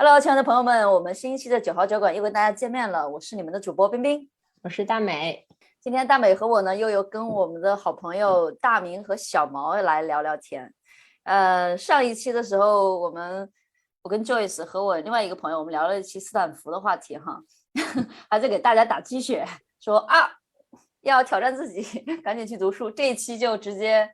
Hello，亲爱的朋友们，我们新一期的9号酒馆又跟大家见面了，我是你们的主播冰冰，我是大美。今天大美和我呢又有跟我们的好朋友大明和小毛来聊聊天。上一期的时候，我跟 Joyce 和我另外一个朋友，我们聊了一期斯坦福的话题哈，还在给大家打鸡血，说啊要挑战自己，赶紧去读书。这一期就直接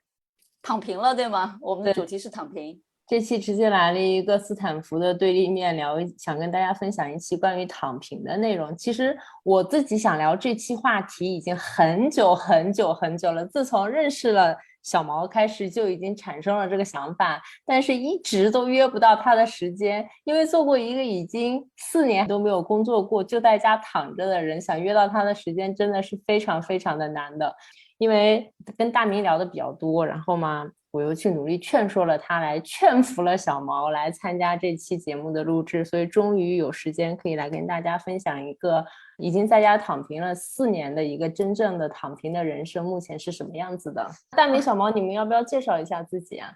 躺平了，对吗？我们的主题是躺平。这期直接来了一个斯坦福的对立面聊，想跟大家分享一期关于躺平的内容。其实我自己想聊这期话题已经很久了，自从认识了小毛开始就已经产生了这个想法，但是一直都约不到他的时间，因为做过一个已经4年都没有工作过就在家躺着的人，想约到他的时间真的是非常的难的。因为跟大明聊的比较多，然后嘛我又去努力劝说了他，来劝服了小毛来参加这期节目的录制，所以终于有时间可以来跟大家分享一个已经在家躺平了4年的一个真正的躺平的人生目前是什么样子的。大明、小毛，你们要不要介绍一下自己啊？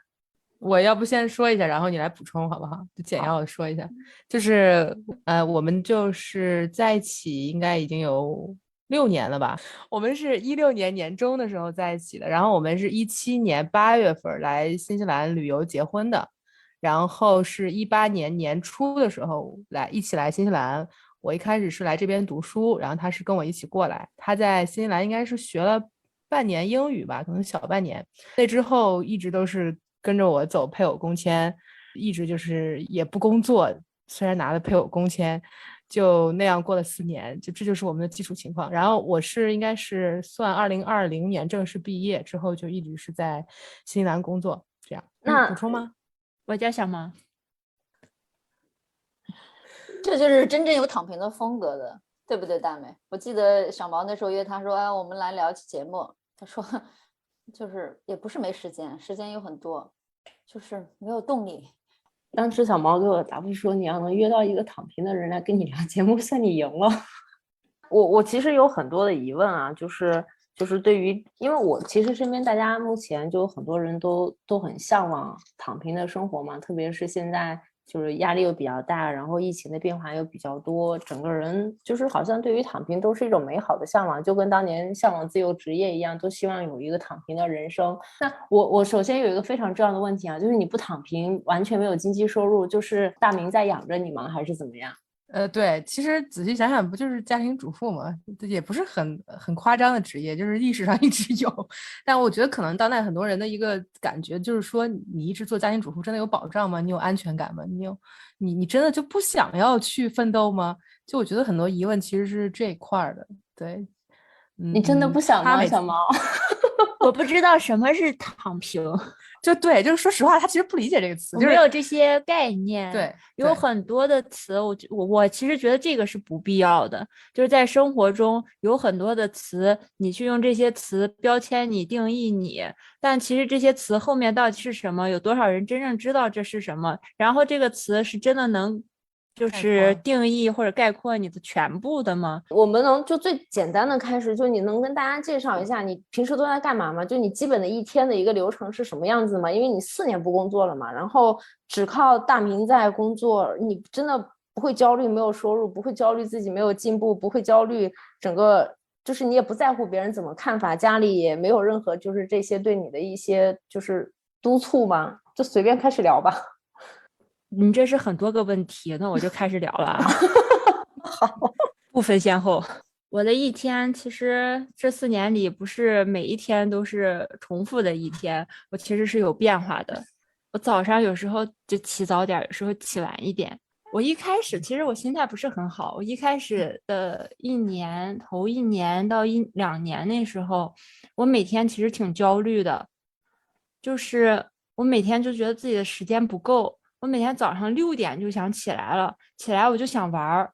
我要不先说一下，然后你来补充好不好？就简要的说一下，就是我们就是在一起应该已经有6年了吧。我们是16年年中的时候在一起的，然后我们是17年8月份来新西兰旅游结婚的，然后是18年年初的时候一起来新西兰。我一开始是来这边读书，然后他是跟我一起过来，他在新西兰应该是学了半年英语吧，可能小半年。那之后一直都是跟着我走配偶工签，一直就是也不工作，虽然拿了配偶工签，就那样过了4年，这就是我们的基础情况。然后我是应该是算2020年正式毕业之后就一直是在新西兰工作，这样。那补充吗？我叫小毛。这就是真正有躺平的风格的，对不对，大美？我记得小毛那时候约他说，我们来聊期节目。他说，就是也不是没时间，时间有很多，就是没有动力。当时小毛给我的答复说，你要能约到一个躺平的人来跟你聊节目，算你赢了。我其实有很多的疑问啊，就是对于，因为我其实身边大家目前就有很多人都很向往躺平的生活嘛，特别是现在就是压力又比较大，然后疫情的变化又比较多，整个人就是好像对于躺平都是一种美好的向往，就跟当年向往自由职业一样，都希望有一个躺平的人生。那我首先有一个非常重要的问题啊，就是你不躺平，完全没有经济收入，就是大明在养着你吗？还是怎么样？对，其实仔细想想，不就是家庭主妇吗？也不是很夸张的职业，就是历史上一直有。但我觉得可能当代很多人的一个感觉就是说，你一直做家庭主妇真的有保障吗？你有安全感吗？你真的就不想要去奋斗吗？就我觉得很多疑问其实是这一块的。对，你真的不想吗，小毛？我不知道什么是躺平。就对，就是说实话，他其实不理解这个词，我没有这些概念。对，有很多的词，我其实觉得这个是不必要的。就是在生活中有很多的词，你去用这些词标签你定义你，但其实这些词后面到底是什么，有多少人真正知道这是什么？然后这个词是真的能就是定义或者概括你的全部的吗？我们能就最简单的开始，就你能跟大家介绍一下你平时都在干嘛吗？就你基本的一天的一个流程是什么样子吗？因为你4年不工作了嘛，然后只靠大明在工作，你真的不会焦虑没有收入，不会焦虑自己没有进步，不会焦虑整个就是你也不在乎别人怎么看法，家里也没有任何就是这些对你的一些就是督促吗？就随便开始聊吧。你这是很多个问题，那我就开始聊了。好，不分先后。我的一天其实这4年里不是每一天都是重复的一天，我其实是有变化的。我早上有时候就起早点，有时候起晚一点。我一开始其实我心态不是很好，我一开始的头一年到1-2年那时候，我每天其实挺焦虑的，就是我每天就觉得自己的时间不够。我每天早上6点就想起来了，起来我就想玩，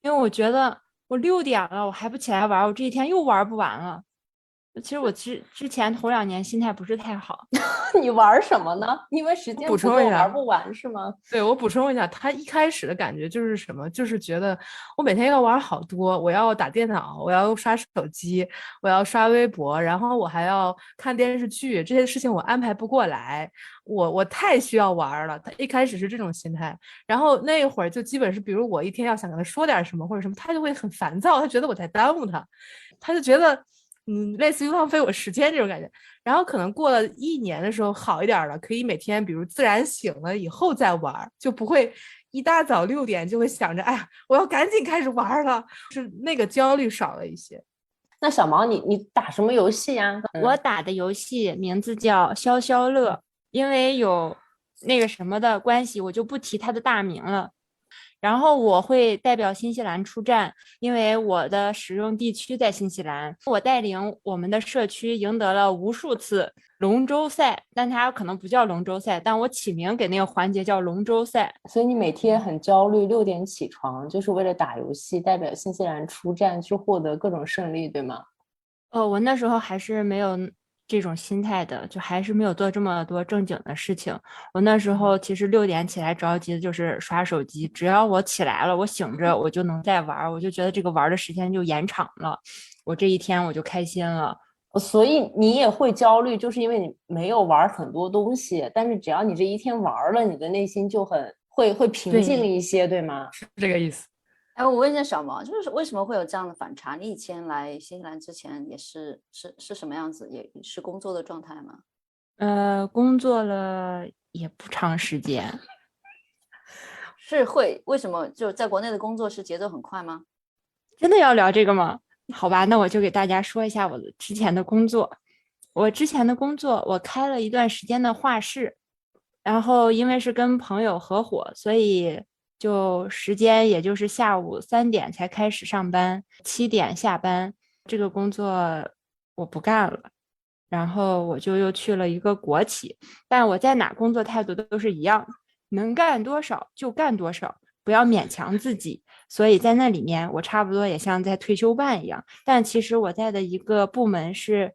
因为我觉得我6点了，我还不起来玩，我这一天又玩不完了。其实我之前头2年心态不是太好。你玩什么呢？因为时间不够补充一下玩不完是吗？对，我补充一下，他一开始的感觉就是什么？就是觉得我每天要玩好多，我要打电脑，我要刷手机，我要刷微博，然后我还要看电视剧，这些事情我安排不过来，我太需要玩了。他一开始是这种心态，然后那会儿就基本是，比如我一天要想跟他说点什么或者什么，他就会很烦躁，他觉得我在耽误他，他就觉得类似于浪费我时间这种感觉。然后可能过了1年的时候好一点了，可以每天比如自然醒了以后再玩，就不会一大早6点就会想着，哎呀，我要赶紧开始玩了，是那个焦虑少了一些。那小毛你打什么游戏呀？我打的游戏名字叫消消乐，因为有那个什么的关系，我就不提它的大名了。然后我会代表新西兰出战，因为我的使用地区在新西兰。我带领我们的社区赢得了无数次龙舟赛，但它可能不叫龙舟赛，但我起名给那个环节叫龙舟赛。所以你每天很焦虑，6点起床，就是为了打游戏，代表新西兰出战，去获得各种胜利，对吗？我那时候还是没有这种心态的，就还是没有做这么多正经的事情。我那时候其实6点起来着急的就是刷手机，只要我起来了，我醒着我就能再玩，我就觉得这个玩的时间就延长了，我这一天我就开心了。所以你也会焦虑，就是因为你没有玩很多东西，但是只要你这一天玩了，你的内心就很会平静一些，对吗？是这个意思。哎，我问一下小毛，就是为什么会有这样的反差？你以前来新西兰之前也是什么样子？也是工作的状态吗？工作了也不长时间。为什么就在国内的工作是节奏很快吗？真的要聊这个吗？好吧，那我就给大家说一下我之前的工作。我之前的工作，我开了一段时间的画室，然后因为是跟朋友合伙，所以就时间也就是下午3点才开始上班，7点下班。这个工作我不干了，然后我就又去了一个国企，但我在哪工作态度都是一样，能干多少就干多少，不要勉强自己。所以在那里面，我差不多也像在退休办一样。但其实我在的一个部门是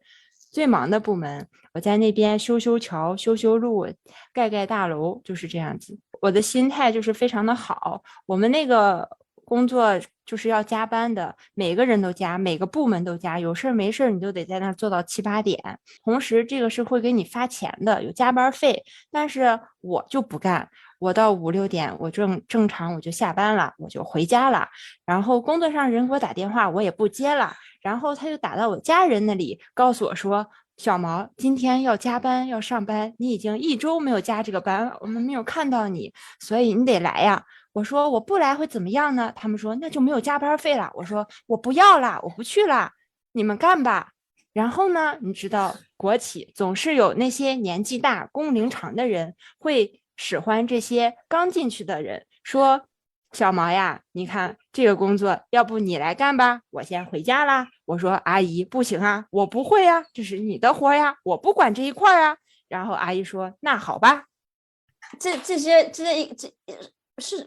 最忙的部门，我在那边修桥、修路、盖大楼，就是这样子。我的心态就是非常的好。我们那个工作就是要加班的，每个人都加，每个部门都加，有事没事你就得在那儿做到7、8点。同时，这个是会给你发钱的，有加班费。但是我就不干，我到5、6点，我正常我就下班了，我就回家了。然后工作上人给我打电话，我也不接了。然后他就打到我家人那里，告诉我说：“小毛，今天要加班，要上班，你已经1周没有加这个班了，我们没有看到你，所以你得来呀。”我说我不来会怎么样呢？他们说那就没有加班费了。我说我不要了，我不去了，你们干吧。然后呢，你知道国企总是有那些年纪大、工龄长的人会使唤这些刚进去的人，说小毛呀，你看这个工作，要不你来干吧，我先回家啦。我说阿姨不行啊，我不会呀，这是你的活呀，我不管这一块啊。然后阿姨说那好吧。这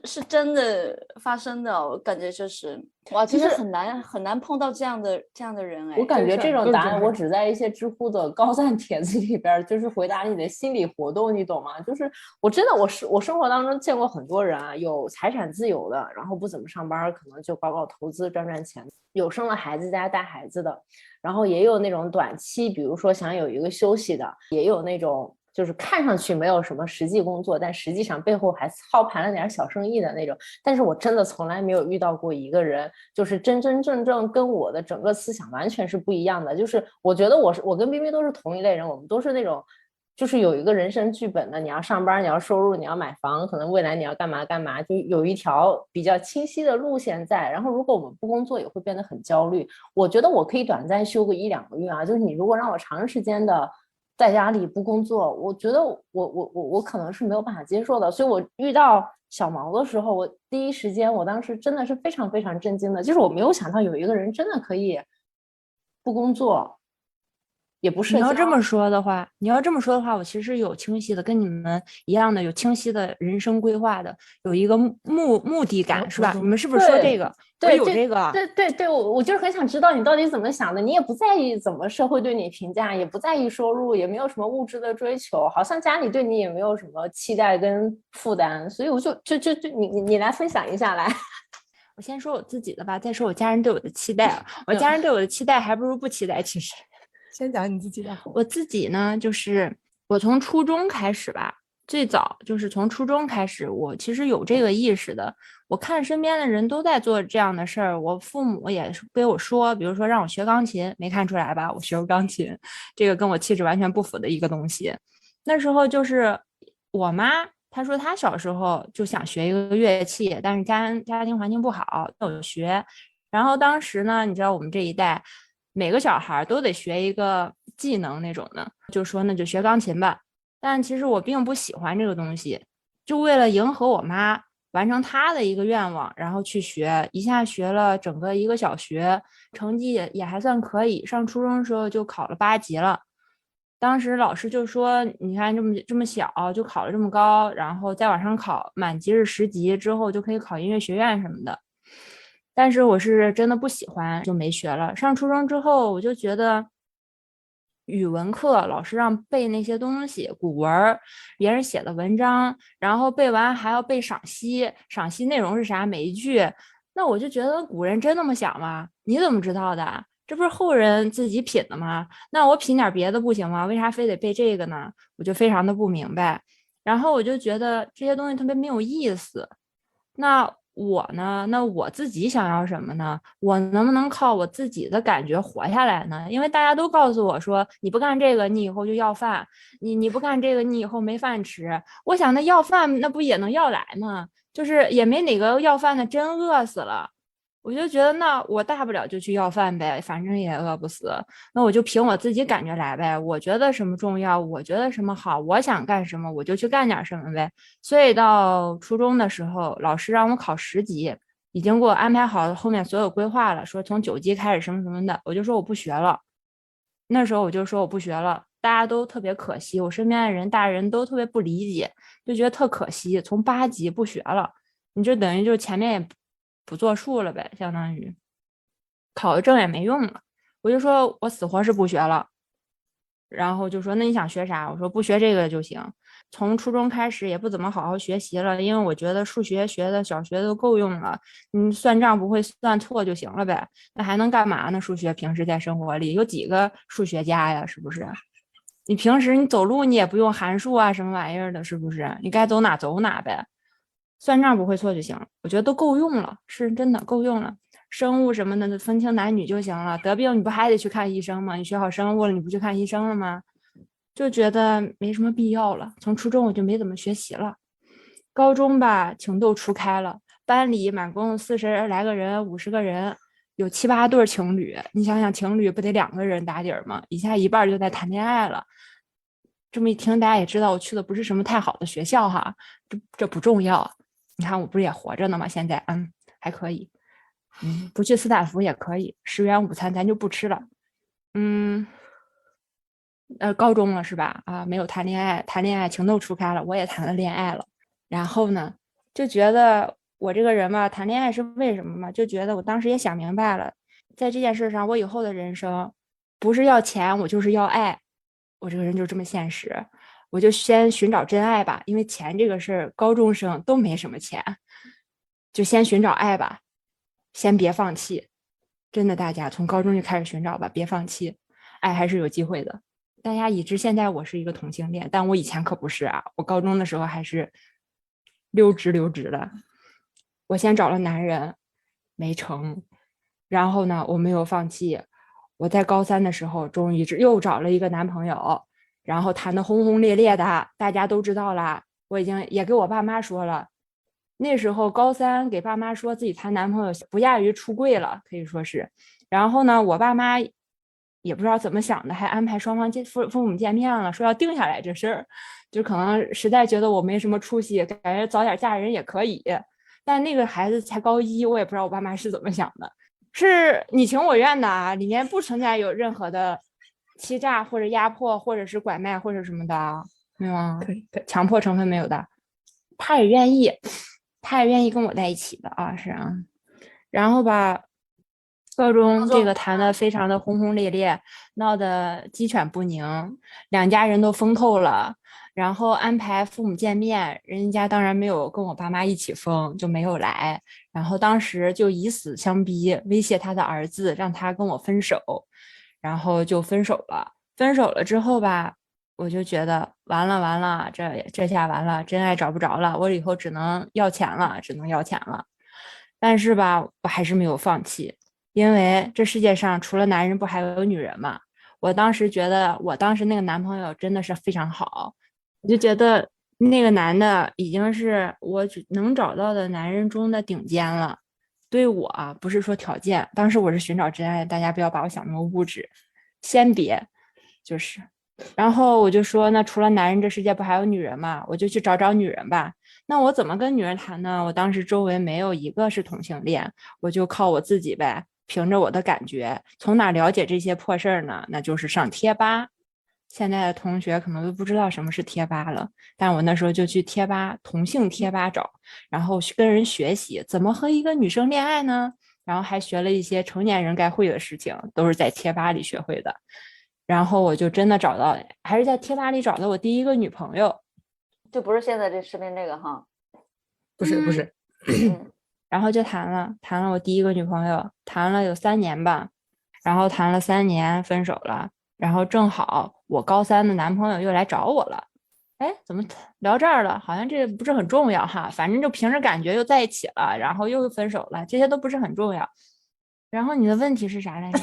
是真的发生的，我感觉就是哇，其实很难碰到这样的人哎。我感觉这种答案，就是我只在一些知乎的高赞帖子里边，就是回答你的心理活动，你懂吗？就是我真的我生活当中见过很多人啊，有财产自由的，然后不怎么上班，可能就搞投资赚钱，有生了孩子在家带孩子的，然后也有那种短期，比如说想有一个休息的，也有那种就是看上去没有什么实际工作，但实际上背后还操盘了点小生意的那种。但是我真的从来没有遇到过一个人，就是真正跟我的整个思想完全是不一样的。就是我觉得我跟冰冰都是同一类人，我们都是那种就是有一个人生剧本的，你要上班，你要收入，你要买房，可能未来你要干嘛，就有一条比较清晰的路线在。然后如果我们不工作，也会变得很焦虑。我觉得我可以短暂休个1、2个月啊，就是你如果让我长时间的在家里不工作，我觉得我可能是没有办法接受的。所以我遇到小毛的时候，我第一时间我当时真的是非常非常震惊的，就是我没有想到有一个人真的可以不工作也不社交。你要这么说的话，我其实是有清晰的，跟你们一样的，有清晰的人生规划的，有一个目的感，是吧？你们是不是说这个？对，有这个。对，我就是很想知道你到底怎么想的。你也不在意怎么社会对你评价，也不在意收入，也没有什么物质的追求，好像家里对你也没有什么期待跟负担，所以我就你来分享一下来。我先说我自己的吧，再说我家人对我的期待。我家人对我的期待还不如不期待，其实。先讲你自己的。我自己呢，就是我从初中开始吧，最早就是从初中开始，我其实有这个意识的。我看身边的人都在做这样的事儿，我父母也跟我说，比如说让我学钢琴，没看出来吧？我学过钢琴，这个跟我气质完全不符的一个东西。那时候就是我妈，她说她小时候就想学一个乐器，但是家庭环境不好，没有学。然后当时呢，你知道我们这一代每个小孩都得学一个技能那种的，就说那就学钢琴吧。但其实我并不喜欢这个东西，就为了迎合我妈，完成她的一个愿望，然后去学，一下学了整个一个小学，成绩也还算可以。上初中的时候就考了8级了。当时老师就说：“你看这么小就考了这么高，然后再往上考，满级是10级之后就可以考音乐学院什么的。”但是我是真的不喜欢，就没学了。上初中之后，我就觉得语文课老师让背那些东西，古文别人写的文章，然后背完还要背赏析，赏析内容是啥，每一句。那我就觉得古人真那么想吗？你怎么知道的？这不是后人自己品的吗？那我品点别的不行吗？为啥非得背这个呢？我就非常的不明白。然后我就觉得这些东西特别没有意思。那我呢？那我自己想要什么呢？我能不能靠我自己的感觉活下来呢？因为大家都告诉我说，你不干这个，你以后就要饭；你不干这个，你以后没饭吃。我想，那要饭那不也能要来吗？就是也没哪个要饭的真饿死了。我就觉得，那我大不了就去要饭呗，反正也饿不死。那我就凭我自己感觉来呗。我觉得什么重要，我觉得什么好，我想干什么，我就去干点什么呗。所以到初中的时候，老师让我考10级，已经给我安排好后面所有规划了，说从9级开始什么什么的，我就说我不学了。那时候我就说我不学了，大家都特别可惜，我身边的人大人都特别不理解，就觉得特可惜，从8级不学了，你就等于就前面也不作数了呗，相当于考个证也没用了。我就说我死活是不学了。然后就说那你想学啥？我说不学这个就行。从初中开始也不怎么好好学习了，因为我觉得数学学的小学都够用了，算账不会算错就行了呗。那还能干嘛呢？数学平时在生活里有几个数学家呀？是不是？你平时你走路你也不用函数啊什么玩意儿的，是不是？你该走哪走哪呗。算账不会错就行了，我觉得都够用了，是真的够用了。生物什么的分清男女就行了，得病你不还得去看医生吗？你学好生物了，你不去看医生了吗？就觉得没什么必要了。从初中我就没怎么学习了，高中吧情窦初开了，班里满共40来个人，50个人，有7、8对情侣。你想想，情侣不得2个人打底儿吗？一下一半就在谈恋爱了。这么一听，大家也知道我去的不是什么太好的学校哈，这不重要。你看我不是也活着呢吗？现在还可以。不去斯坦福也可以，10元午餐咱就不吃了。高中了是吧？啊，没有谈恋爱情窦初开了，我也谈了恋爱了。然后呢，就觉得我这个人嘛，谈恋爱是为什么嘛？就觉得我当时也想明白了，在这件事上，我以后的人生不是要钱，我就是要爱。我这个人就这么现实，我就先寻找真爱吧，因为钱这个事儿，高中生都没什么钱，就先寻找爱吧。先别放弃，真的，大家从高中就开始寻找吧，别放弃，爱还是有机会的。大家已知现在我是一个同性恋，但我以前可不是啊，我高中的时候还是溜直的。我先找了男人，没成，然后呢，我没有放弃。我在高3的时候，终于又找了一个男朋友，然后谈得轰轰烈烈的，大家都知道了。我已经也给我爸妈说了。那时候高3给爸妈说自己谈男朋友不亚于出柜了，可以说是。然后呢，我爸妈也不知道怎么想的，还安排双方父母见面了，说要定下来这事儿。就可能实在觉得我没什么出息，感觉早点嫁人也可以。但那个孩子才高1，我也不知道我爸妈是怎么想的，是你情我愿的啊，里面不存在有任何的欺诈或者压迫或者是拐卖或者什么的，没有啊？强迫成分没有的，他也愿意跟我在一起的啊，是啊。然后吧，高中高中这个谈的非常的轰轰烈烈，闹得鸡犬不宁，两家人都疯透了。然后安排父母见面，人家当然没有跟我爸妈一起疯，就没有来。然后当时就以死相逼，威胁他的儿子，让他跟我分手，然后就分手了。分手了之后吧，我就觉得完了完了，这下完了，真爱找不着了，我以后只能要钱了，只能要钱了。但是吧，我还是没有放弃，因为这世界上除了男人不还有女人嘛。我当时觉得，我当时那个男朋友真的是非常好，我就觉得那个男的已经是我能找到的男人中的顶尖了。对我啊，不是说条件，当时我是寻找真爱，大家不要把我想那么物质，先别，就是。然后我就说，那除了男人，这世界不还有女人吗？我就去找找女人吧。那我怎么跟女人谈呢？我当时周围没有一个是同性恋，我就靠我自己呗，凭着我的感觉。从哪了解这些破事儿呢？那就是上贴吧。现在的同学可能都不知道什么是贴吧了，但我那时候就去贴吧，同性贴吧找，然后跟人学习怎么和一个女生恋爱呢？然后还学了一些成年人该会的事情，都是在贴吧里学会的。然后我就真的找到，还是在贴吧里找到我第一个女朋友，就不是现在这视频这个哈。不是，然后就谈了我第一个女朋友，谈了有3年吧，然后谈了3年分手了，然后正好我高3的男朋友又来找我了，哎，怎么聊这儿了？好像这不是很重要哈，反正就凭着感觉又在一起了，然后又分手了，这些都不是很重要。然后你的问题是啥来着？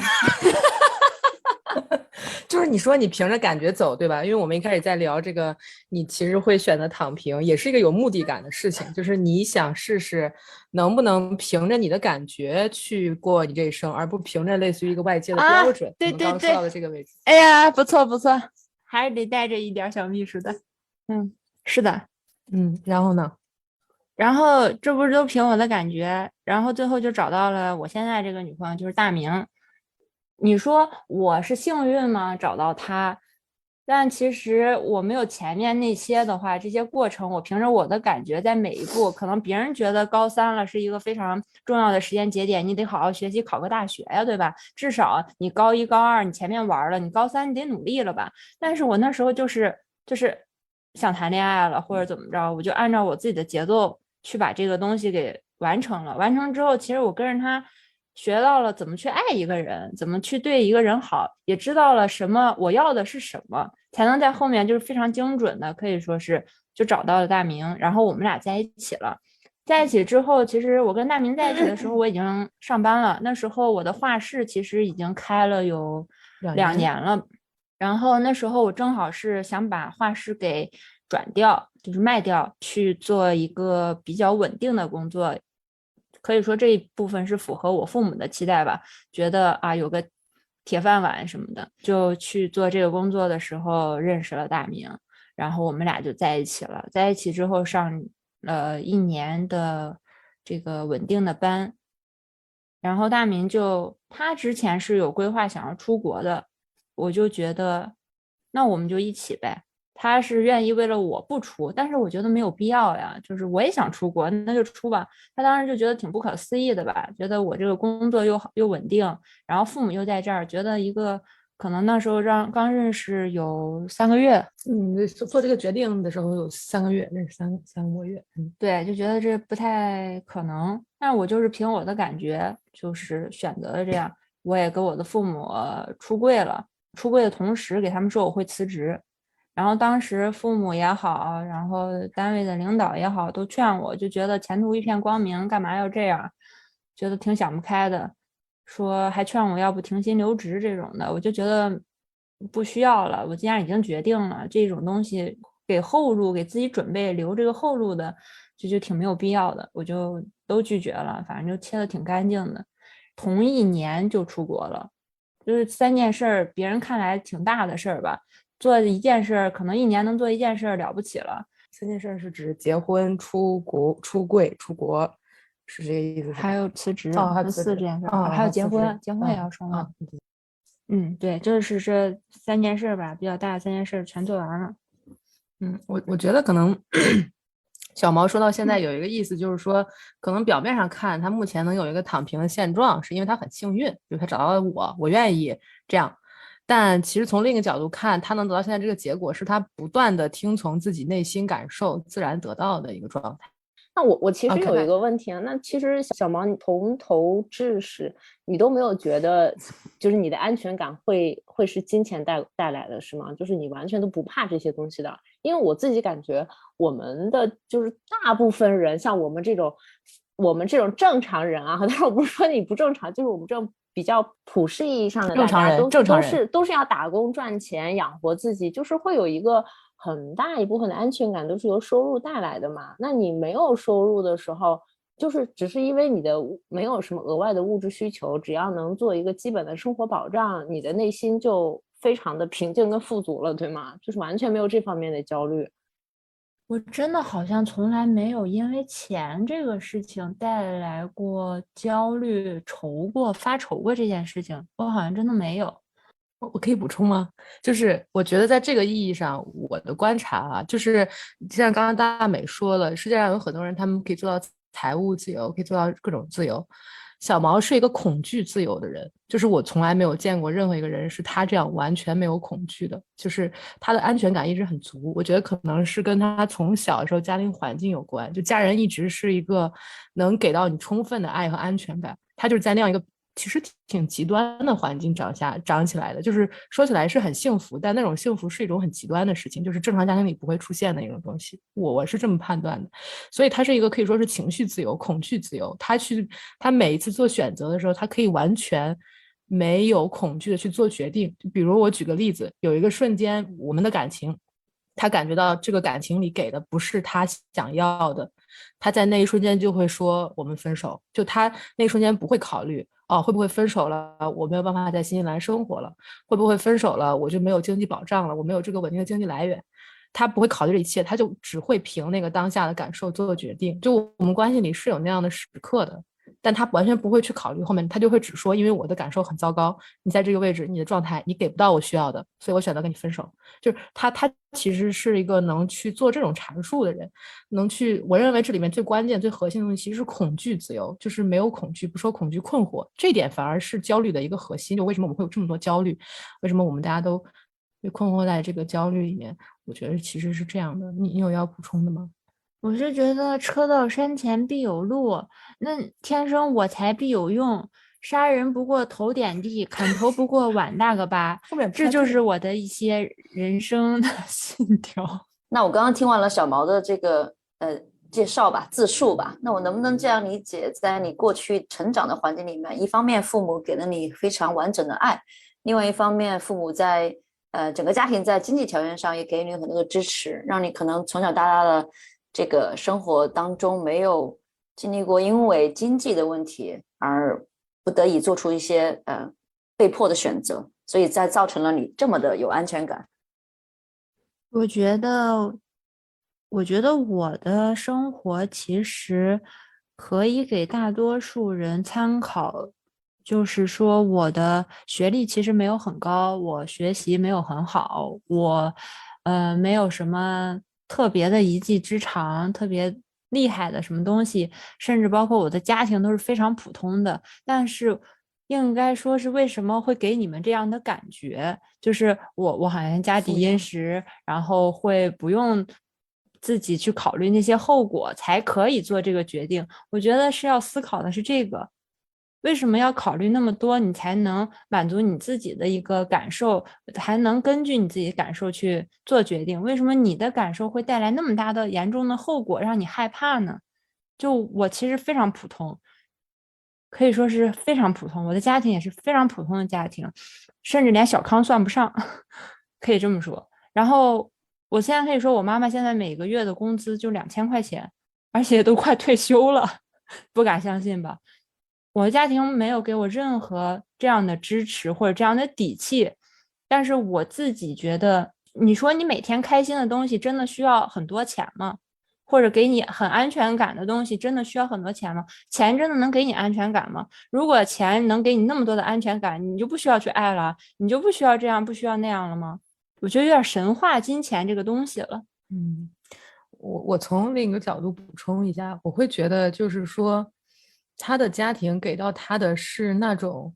就是你说你凭着感觉走，对吧？因为我们一开始在聊这个，你其实会选择躺平，也是一个有目的感的事情，就是你想试试能不能凭着你的感觉去过你这一生，而不凭着类似于一个外界的标准。对对对，我们刚刚说到的这个位置。哎呀，不错不错，还是得带着一点小秘书的。是的。然后呢？然后这不是都凭我的感觉，然后最后就找到了我现在这个女朋友，就是大明。你说我是幸运吗？找到她，但其实我没有前面那些的话，这些过程我凭着我的感觉，在每一步，可能别人觉得高3了是一个非常重要的时间节点，你得好好学习，考个大学呀，对吧？至少你高1、高2你前面玩了，你高3你得努力了吧？但是我那时候就是想谈恋爱了，或者怎么着，我就按照我自己的节奏去把这个东西给完成了。完成之后，其实我跟着他学到了怎么去爱一个人，怎么去对一个人好，也知道了什么我要的是什么，才能在后面就是非常精准的，可以说是就找到了大明，然后我们俩在一起了。在一起之后，其实我跟大明在一起的时候，我已经上班了。那时候我的画室其实已经开了有2年了。然后那时候我正好是想把画室给转掉，就是卖掉，去做一个比较稳定的工作。可以说这一部分是符合我父母的期待吧，觉得啊有个铁饭碗什么的，就去做这个工作的时候认识了大明，然后我们俩就在一起了。在一起之后上1年的这个稳定的班，然后大明他之前是有规划想要出国的，我就觉得那我们就一起呗。他是愿意为了我不出，但是我觉得没有必要呀，就是我也想出国，那就出吧。他当时就觉得挺不可思议的吧，觉得我这个工作又好又稳定，然后父母又在这儿，觉得一个可能那时候刚认识有3个月，做这个决定的时候有3个月，认识三个月，对，就觉得这不太可能。但我就是凭我的感觉，就是选择了这样。我也跟我的父母出柜了，出柜的同时给他们说我会辞职。然后当时父母也好，然后单位的领导也好，都劝我，就觉得前途一片光明，干嘛要这样？觉得挺想不开的，说还劝我要不停薪留职这种的，我就觉得不需要了。我既然已经决定了这种东西，给后路，给自己准备留这个后路的，就挺没有必要的，我就都拒绝了。反正就切的挺干净的，同1年就出国了，就是3件事，别人看来挺大的事儿吧。做1件事，可能1年能做1件事了不起了。3件事是指结婚、出国、出柜、出国，是这个意思？还有辞职，还有4件事，还有结婚，结婚也要双万。对，就是这3件事吧，比较大的3件事全做完了。我觉得可能小毛说到现在有一个意思，就是说，可能表面上看他目前能有一个躺平的现状，是因为他很幸运，就是他找到了我愿意这样。但其实从另一个角度看，他能得到现在这个结果，是他不断的听从自己内心感受，自然得到的一个状态。那我其实 OK 有一个问题啊，那其实小毛你从头至始，你都没有觉得就是你的安全感会是金钱带来的是吗？就是你完全都不怕这些东西的？因为我自己感觉我们的就是大部分人，像我们这种正常人啊，但是我不是说你不正常，就是我们这种比较普世意义上的大家都是要打工赚钱养活自己，就是会有一个很大一部分的安全感都是由收入带来的嘛。那你没有收入的时候，就是只是因为你的没有什么额外的物质需求，只要能做一个基本的生活保障，你的内心就非常的平静跟富足了，对吗？就是完全没有这方面的焦虑。我真的好像从来没有因为钱这个事情带来过焦虑、发愁过这件事情，我好像真的没有。我可以补充吗？就是我觉得在这个意义上，我的观察啊，就是像刚刚大美说了，世界上有很多人他们可以做到财务自由，可以做到各种自由。小毛是一个恐惧自由的人，就是我从来没有见过任何一个人是他这样完全没有恐惧的，就是他的安全感一直很足。我觉得可能是跟他从小的时候家庭环境有关，就家人一直是一个能给到你充分的爱和安全感。他就是在那样一个其实挺极端的环境长起来的，就是说起来是很幸福，但那种幸福是一种很极端的事情，就是正常家庭里不会出现的一种东西。我是这么判断的，所以他是一个可以说是情绪自由、恐惧自由。他每一次做选择的时候，他可以完全没有恐惧的去做决定。就比如我举个例子，有一个瞬间，我们的感情，他感觉到这个感情里给的不是他想要的，他在那一瞬间就会说我们分手。就他那一瞬间不会考虑会不会分手了，我没有办法在新西兰生活了，会不会分手了，我就没有经济保障了，我没有这个稳定的经济来源。他不会考虑这一切，他就只会凭那个当下的感受做决定。就我们关系里是有那样的时刻的，但他完全不会去考虑后面，他就会只说，因为我的感受很糟糕，你在这个位置，你的状态你给不到我需要的，所以我选择跟你分手。就是他其实是一个能去做这种阐述的人，我认为这里面最关键最核心的东西其实是恐惧自由，就是没有恐惧，不受恐惧困惑，这一点反而是焦虑的一个核心。就为什么我们会有这么多焦虑，为什么我们大家都被困惑在这个焦虑里面，我觉得其实是这样的。你有要补充的吗？我是觉得车到山前必有路，那天生我材必有用，杀人不过头点地，砍头不过碗大个疤，这就是我的一些人生的信条。那我刚刚听完了小毛的这个介绍吧，自述吧，那我能不能这样理解，在你过去成长的环境里面，一方面父母给了你非常完整的爱，另外一方面父母在整个家庭在经济条件上也给你很多的支持，让你可能从小到大的这个生活当中没有经历过因为经济的问题而不得已做出一些被迫的选择，所以才造成了你这么的有安全感。我觉得我的生活其实可以给大多数人参考，就是说我的学历其实没有很高，我学习没有很好，我没有什么特别的一技之长，特别厉害的什么东西，甚至包括我的家庭都是非常普通的，但是应该说是为什么会给你们这样的感觉，就是我好像家底殷实，然后会不用自己去考虑那些后果才可以做这个决定。我觉得是要思考的是这个，为什么要考虑那么多，你才能满足你自己的一个感受，还能根据你自己的感受去做决定？为什么你的感受会带来那么大的严重的后果，让你害怕呢？就我其实非常普通，可以说是非常普通，我的家庭也是非常普通的家庭，甚至连小康算不上，可以这么说。然后我现在可以说，我妈妈现在每个月的工资就2000块钱，而且都快退休了，不敢相信吧？我的家庭没有给我任何这样的支持或者这样的底气，但是我自己觉得，你说你每天开心的东西真的需要很多钱吗？或者给你很安全感的东西真的需要很多钱吗？钱真的能给你安全感吗？如果钱能给你那么多的安全感，你就不需要去爱了，你就不需要这样，不需要那样了吗？我觉得有点神化金钱这个东西了。我从另一个角度补充一下，我会觉得就是说，他的家庭给到他的是那种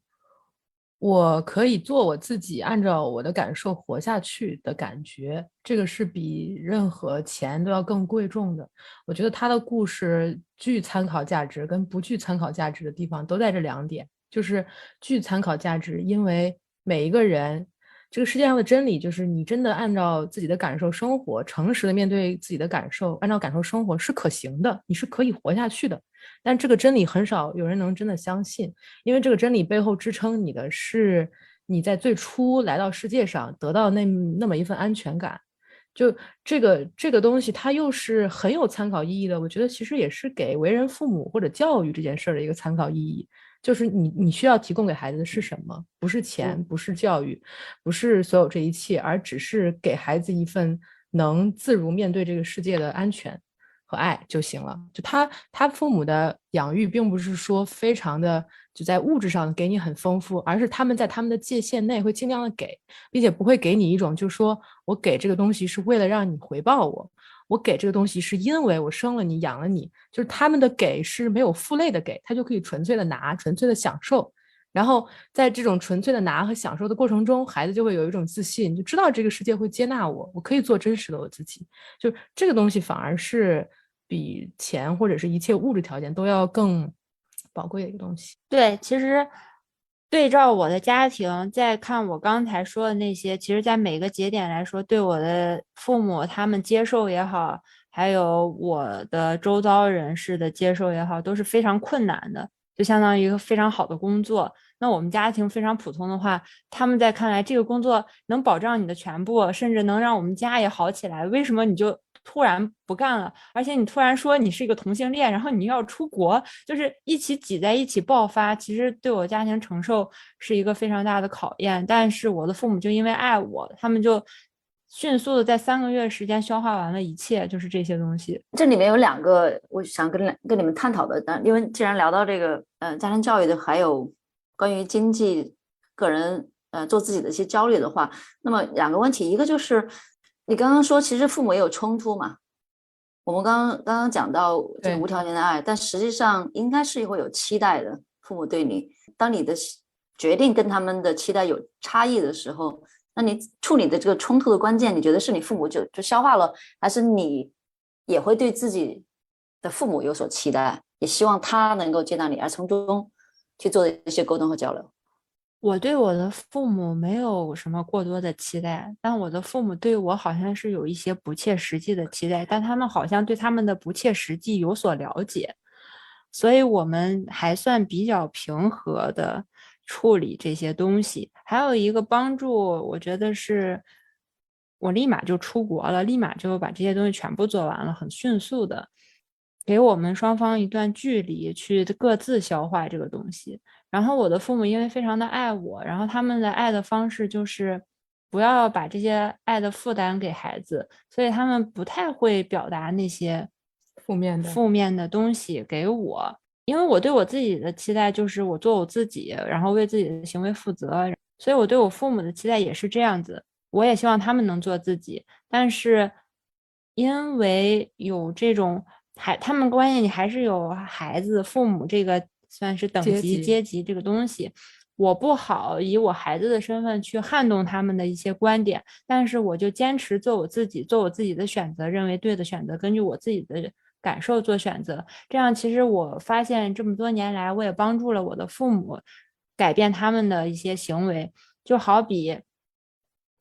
我可以做我自己，按照我的感受活下去的感觉，这个是比任何钱都要更贵重的。我觉得他的故事具参考价值跟不具参考价值的地方都在这两点，就是具参考价值，因为每一个人。这个世界上的真理就是，你真的按照自己的感受生活，诚实的面对自己的感受，按照感受生活是可行的，你是可以活下去的。但这个真理很少有人能真的相信，因为这个真理背后支撑你的是你在最初来到世界上得到那么一份安全感。就这个东西，它又是很有参考意义的。我觉得其实也是给为人父母或者教育这件事儿的一个参考意义。就是你需要提供给孩子的是什么？不是钱，不是教育，不是所有这一切，而只是给孩子一份能自如面对这个世界的安全和爱就行了。就他父母的养育，并不是说非常的就在物质上给你很丰富，而是他们在他们的界限内会尽量的给，并且不会给你一种就是说我给这个东西是为了让你回报我。我给这个东西是因为我生了你养了你，就是他们的给是没有负累的给，他就可以纯粹的拿，纯粹的享受。然后在这种纯粹的拿和享受的过程中，孩子就会有一种自信，就知道这个世界会接纳我，我可以做真实的我自己。就这个东西反而是比钱或者是一切物质条件都要更宝贵的一个东西。对，其实对照我的家庭，再看我刚才说的那些，其实在每个节点来说，对我的父母他们接受也好，还有我的周遭人士的接受也好，都是非常困难的，就相当于一个非常好的工作。那我们家庭非常普通的话，他们在看来这个工作能保障你的全部，甚至能让我们家也好起来，为什么你就突然不干了？而且你突然说你是一个同性恋，然后你又要出国，就是一起挤在一起爆发，其实对我家庭承受是一个非常大的考验。但是我的父母就因为爱我，他们就迅速的在3个月时间消化完了一切，就是这些东西。这里面有2个我想跟你们探讨的，因为既然聊到这个家庭教育的，还有关于经济、个人做自己的一些焦虑的话，那么2个问题，一个就是你刚刚说其实父母也有冲突嘛，我们刚刚讲到这个无条件的爱，但实际上应该是会有期待的，父母对你，当你的决定跟他们的期待有差异的时候，那你处理的这个冲突的关键，你觉得是你父母就消化了，还是你也会对自己的父母有所期待，也希望他能够接纳你，而从中去做一些沟通和交流？我对我的父母没有什么过多的期待，但我的父母对我好像是有一些不切实际的期待，但他们好像对他们的不切实际有所了解，所以我们还算比较平和的处理这些东西。还有一个帮助，我觉得是我立马就出国了，立马就把这些东西全部做完了，很迅速的给我们双方一段距离去各自消化这个东西。然后我的父母因为非常的爱我，然后他们的爱的方式就是不要把这些爱的负担给孩子，所以他们不太会表达那些负面的东西给我，因为我对我自己的期待就是我做我自己，然后为自己的行为负责，所以我对我父母的期待也是这样子，我也希望他们能做自己，但是因为有这种他们关系里还是有孩子父母这个算是等级阶级这个东西，我不好以我孩子的身份去撼动他们的一些观点，但是我就坚持做我自己，做我自己的选择，认为对的选择，根据我自己的感受做选择。这样其实我发现这么多年来，我也帮助了我的父母改变他们的一些行为，就好比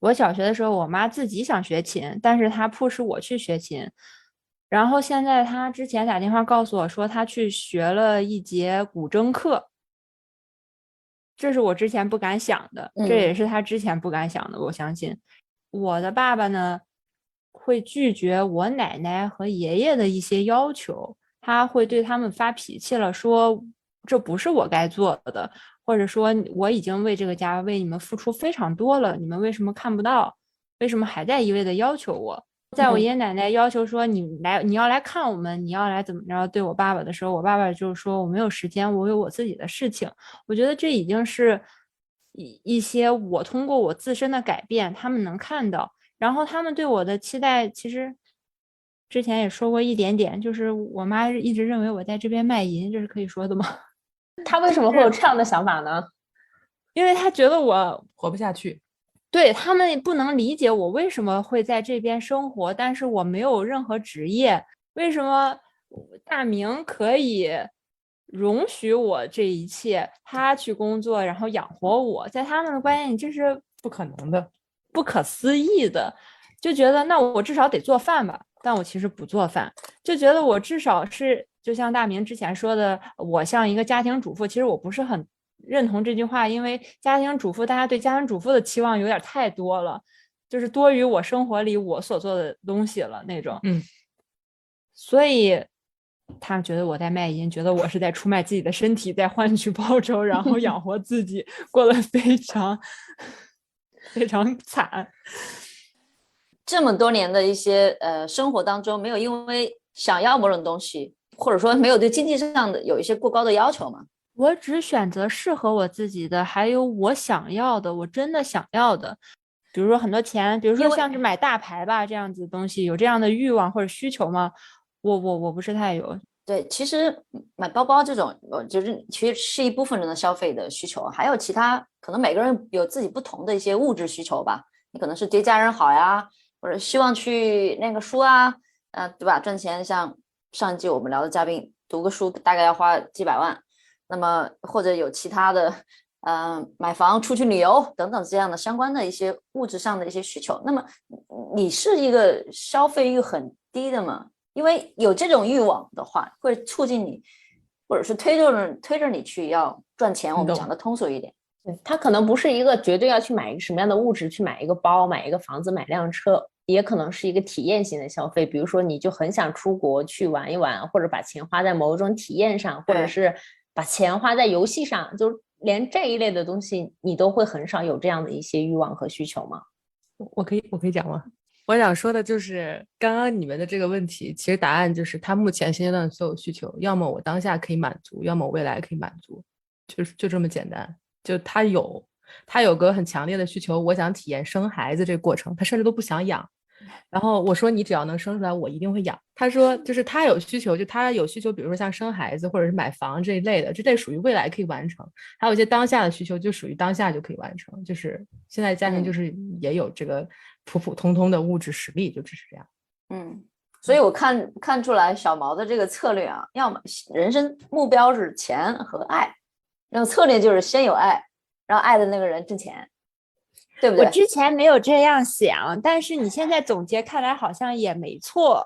我小学的时候，我妈自己想学琴，但是她迫使我去学琴。然后现在她之前打电话告诉我说，她去学了一节古筝课，这是我之前不敢想的，这也是她之前不敢想的。我相信我的爸爸呢，会拒绝我奶奶和爷爷的一些要求，他会对他们发脾气了，说这不是我该做的，或者说我已经为这个家为你们付出非常多了，你们为什么看不到？为什么还在一味的要求我？在我爷爷奶奶要求说你要来看我们，你要来怎么着对我爸爸的时候，我爸爸就说我没有时间，我有我自己的事情。我觉得这已经是一些我通过我自身的改变，他们能看到，然后他们对我的期待其实之前也说过一点点，就是我妈一直认为我在这边卖淫，这是可以说的吗？他为什么会有这样的想法呢？因为她觉得我活不下去。对他们不能理解我为什么会在这边生活，但是我没有任何职业，为什么大明可以容许我这一切，他去工作然后养活我，在他们的观念里这是不可能的，不可思议的，就觉得那我至少得做饭吧，但我其实不做饭，就觉得我至少是就像大明之前说的，我像一个家庭主妇，其实我不是很认同这句话，因为家庭主妇大家对家庭主妇的期望有点太多了，就是多于我生活里我所做的东西了那种。所以他们觉得我在卖淫，觉得我是在出卖自己的身体，在换取报酬，然后养活自己，过得非常非常惨。这么多年的一些生活当中，没有因为想要某种东西，或者说没有对经济上的有一些过高的要求吗？我只选择适合我自己的，还有我想要的，我真的想要的。比如说很多钱，比如说像是买大牌吧这样子的东西，有这样的欲望或者需求吗？我不是太有。对，其实买包包这种，就是其实是一部分人的消费的需求，还有其他可能每个人有自己不同的一些物质需求吧。你可能是对家人好呀，或者希望去念个书啊，对吧？赚钱，像上一季我们聊的嘉宾，读个书大概要花几百万，那么或者有其他的，买房、出去旅游等等这样的相关的一些物质上的一些需求。那么你是一个消费欲很低的吗？因为有这种欲望的话，会促进你，或者是推着你去要赚钱。我们讲的通俗一点，对，他可能不是一个绝对要去买一个什么样的物质，去买一个包、买一个房子、买辆车，也可能是一个体验型的消费。比如说，你就很想出国去玩一玩，或者把钱花在某种体验上，或者是把钱花在游戏上，就连这一类的东西，你都会很少有这样的一些欲望和需求吗？我可以讲吗？我想说的就是刚刚你们的这个问题，其实答案就是他目前现阶段的所有需求，要么我当下可以满足，要么未来可以满足，就这么简单。就他有个很强烈的需求，我想体验生孩子这个过程，他甚至都不想养。然后我说你只要能生出来，我一定会养。他说就是他有需求，就他有需求，比如说像生孩子或者是买房这一类的，这类属于未来可以完成。还有一些当下的需求，就属于当下就可以完成。就是现在家庭就是也有这个普普通通的物质实力，就只是这样。所以我看出来小毛的这个策略啊，要么人生目标是钱和爱，然后策略就是先有爱，让爱的那个人挣钱。对不对？我之前没有这样想，但是你现在总结看来好像也没错。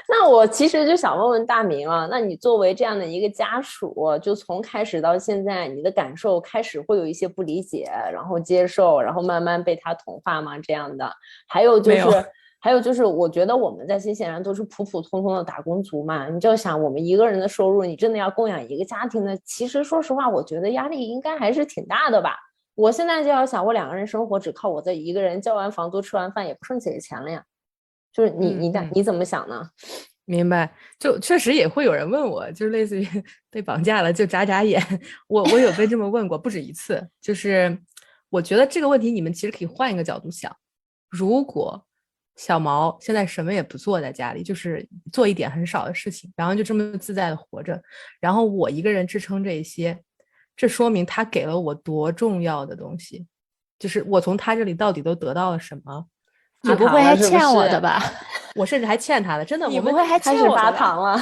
那我其实就想问问大明啊，那你作为这样的一个家属，就从开始到现在，你的感受开始会有一些不理解，然后接受，然后慢慢被他同化吗？这样的，还有就是，我觉得我们在新西兰都是普普通通的打工族嘛，你就想我们一个人的收入，你真的要供养一个家庭呢，其实说实话，我觉得压力应该还是挺大的吧。我现在就要想，我2个人生活只靠我这一个人，交完房租吃完饭也不剩几个钱了呀。就是你怎么想呢？明白，就确实也会有人问我，就是类似于被绑架了就眨眨眼。我有被这么问过不止一次。就是我觉得这个问题你们其实可以换一个角度想，如果小毛现在什么也不做，在家里就是做一点很少的事情，然后就这么自在的活着，然后我一个人支撑这一些，这说明他给了我多重要的东西，就是我从他这里到底都得到了什么。你不会还欠我的吧？我甚至还欠他的，真的。你不会还欠我发糖了？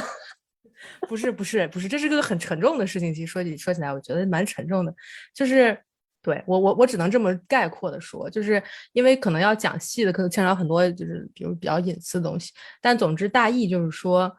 不是，这是个很沉重的事情。其实说起来，我觉得蛮沉重的。就是对我只能这么概括的说，就是因为可能要讲细的，可能牵扯到很多，就是比如比较隐私的东西。但总之大意就是说，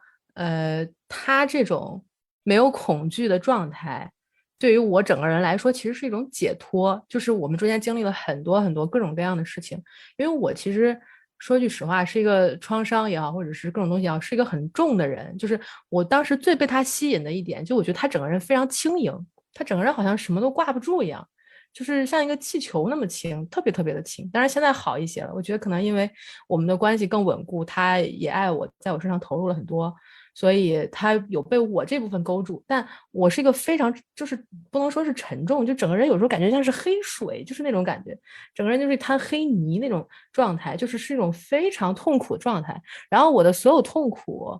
他这种没有恐惧的状态，对于我整个人来说，其实是一种解脱。就是我们中间经历了很多很多各种各样的事情，因为我其实说句实话，是一个创伤也好，或者是各种东西也好，是一个很重的人。就是我当时最被他吸引的一点，就我觉得他整个人非常轻盈，他整个人好像什么都挂不住一样，就是像一个气球那么轻，特别特别的轻。当然现在好一些了，我觉得可能因为我们的关系更稳固，他也爱我，在我身上投入了很多，所以他有被我这部分勾住。但我是一个非常就是不能说是沉重，就整个人有时候感觉像是黑水，就是那种感觉，整个人就是一滩黑泥那种状态，是一种非常痛苦的状态。然后我的所有痛苦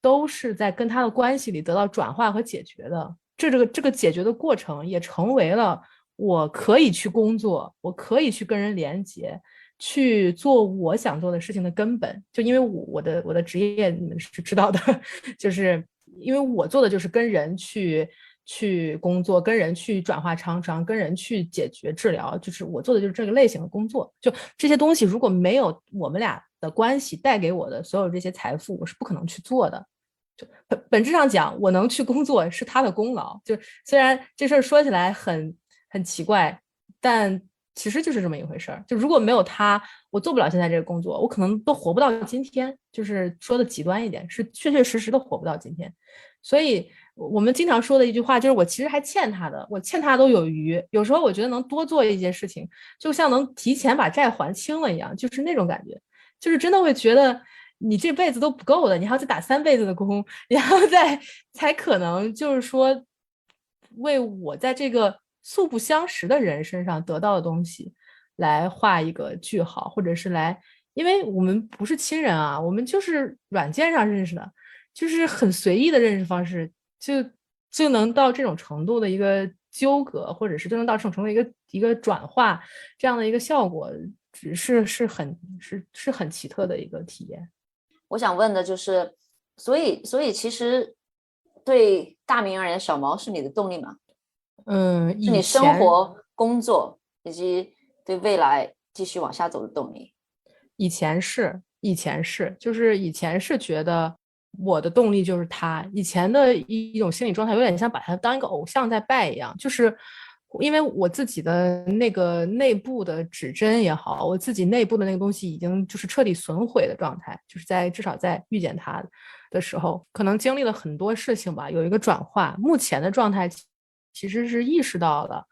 都是在跟他的关系里得到转化和解决的。这个解决的过程也成为了我可以去工作，我可以去跟人连接，去做我想做的事情的根本。就因为我的职业你们是知道的，就是因为我做的就是跟人去工作，跟人去转化创伤，跟人去解决治疗，就是我做的就是这个类型的工作。就这些东西如果没有我们俩的关系带给我的所有这些财富，我是不可能去做的。就本质上讲，我能去工作是他的功劳。就虽然这事儿说起来很奇怪，但其实就是这么一回事儿。就如果没有他，我做不了现在这个工作，我可能都活不到今天。就是说的极端一点，是确确实实的活不到今天。所以我们经常说的一句话就是，我其实还欠他的，我欠他都有余。有时候我觉得能多做一些事情，就像能提前把债还清了一样，就是那种感觉。就是真的会觉得你这辈子都不够的，你还要再打3辈子的工，然后才可能就是说为我在这个素不相识的人身上得到的东西来画一个句号，或者是来，因为我们不是亲人啊，我们就是软件上认识的，就是很随意的认识方式，就能到这种程度的一个纠葛，或者是就能到这种程度的一个转化，这样的一个效果，是很奇特的一个体验。我想问的就是，所以其实对大明而言，小毛是你的动力吗？是你生活、工作以及对未来继续往下走的动力。以前是，就是以前是觉得我的动力就是他。以前的一种心理状态，有点像把他当一个偶像在拜一样，就是因为我自己的那个内部的指针也好，我自己内部的那个东西已经就是彻底损毁的状态，就是至少在遇见他的时候，可能经历了很多事情吧，有一个转化。目前的状态其实是意识到了，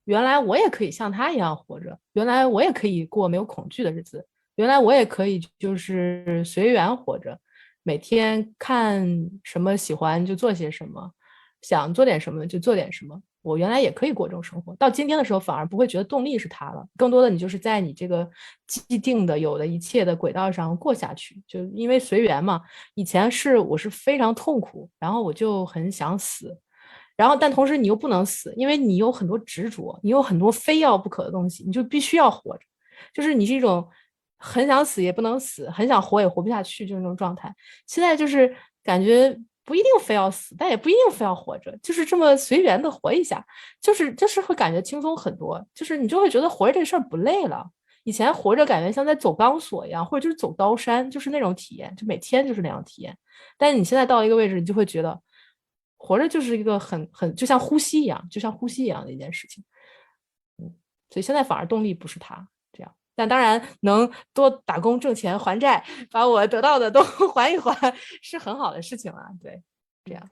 原来我也可以像他一样活着，原来我也可以过没有恐惧的日子，原来我也可以就是随缘活着，每天看什么喜欢就做些什么，想做点什么就做点什么。我原来也可以过这种生活，到今天的时候反而不会觉得动力是他了，更多的你就是在你这个既定的有的一切的轨道上过下去，就因为随缘嘛。以前我是非常痛苦，然后我就很想死，然后但同时你又不能死，因为你有很多执着，你有很多非要不可的东西，你就必须要活着，就是你是一种很想死也不能死，很想活也活不下去，就是那种状态。现在就是感觉不一定非要死，但也不一定非要活着，就是这么随缘的活一下，就是会感觉轻松很多，就是你就会觉得活着这事儿不累了。以前活着感觉像在走钢索一样，或者就是走刀山，就是那种体验，就每天就是那样体验。但是你现在到一个位置，你就会觉得活着就是一个很就像呼吸一样，就像呼吸一样的一件事情。所以现在反而动力不是他这样。但当然能多打工挣钱还债，把我得到的都还一还，是很好的事情啊。对，这样。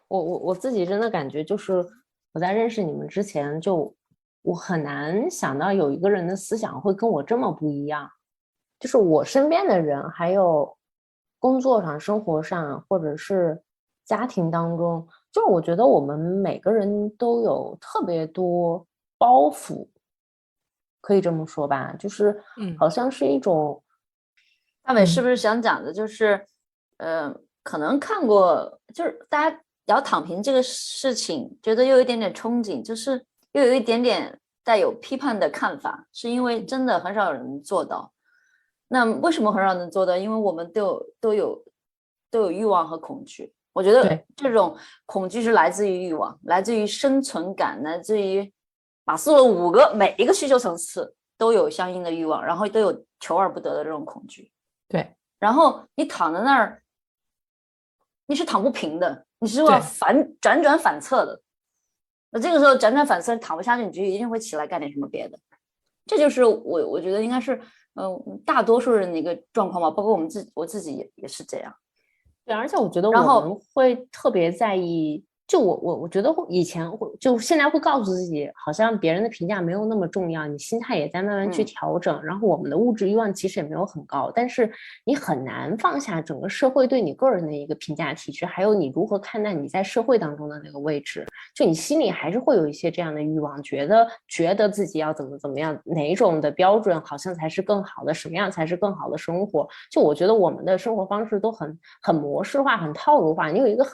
我自己真的感觉就是我在认识你们之前，我很难想到有一个人的思想会跟我这么不一样。就是我身边的人，还有工作上、生活上，或者是家庭当中，就我觉得我们每个人都有特别多包袱。可以这么说吧，就是好像是一种，大伟是不是想讲的就是，可能看过，就是大家聊躺平这个事情，觉得又有一点点憧憬，就是又有一点点带有批判的看法，是因为真的很少有人做到。那为什么很少人做到？因为我们都有欲望和恐惧。我觉得这种恐惧是来自于欲望，来自于生存感，来自于马斯洛5个每一个需求层次都有相应的欲望，然后都有求而不得的这种恐惧。对，然后你躺在那儿，你是躺不平的，你是要辗转反侧的。那这个时候辗转反侧躺不下去，你就一定会起来干点什么别的。这就是我觉得应该是大多数人的一个状况吧，包括我自己也是这样。对，而且我觉得我们会特别在意就我觉得以前就现在会告诉自己，好像别人的评价没有那么重要，你心态也在慢慢去调整。然后我们的物质欲望其实也没有很高，但是你很难放下整个社会对你个人的一个评价体制，还有你如何看待你在社会当中的那个位置。就你心里还是会有一些这样的欲望，觉得自己要怎么样，哪种的标准好像才是更好的，什么样才是更好的生活。就我觉得我们的生活方式都很模式化，很套路化，你有一个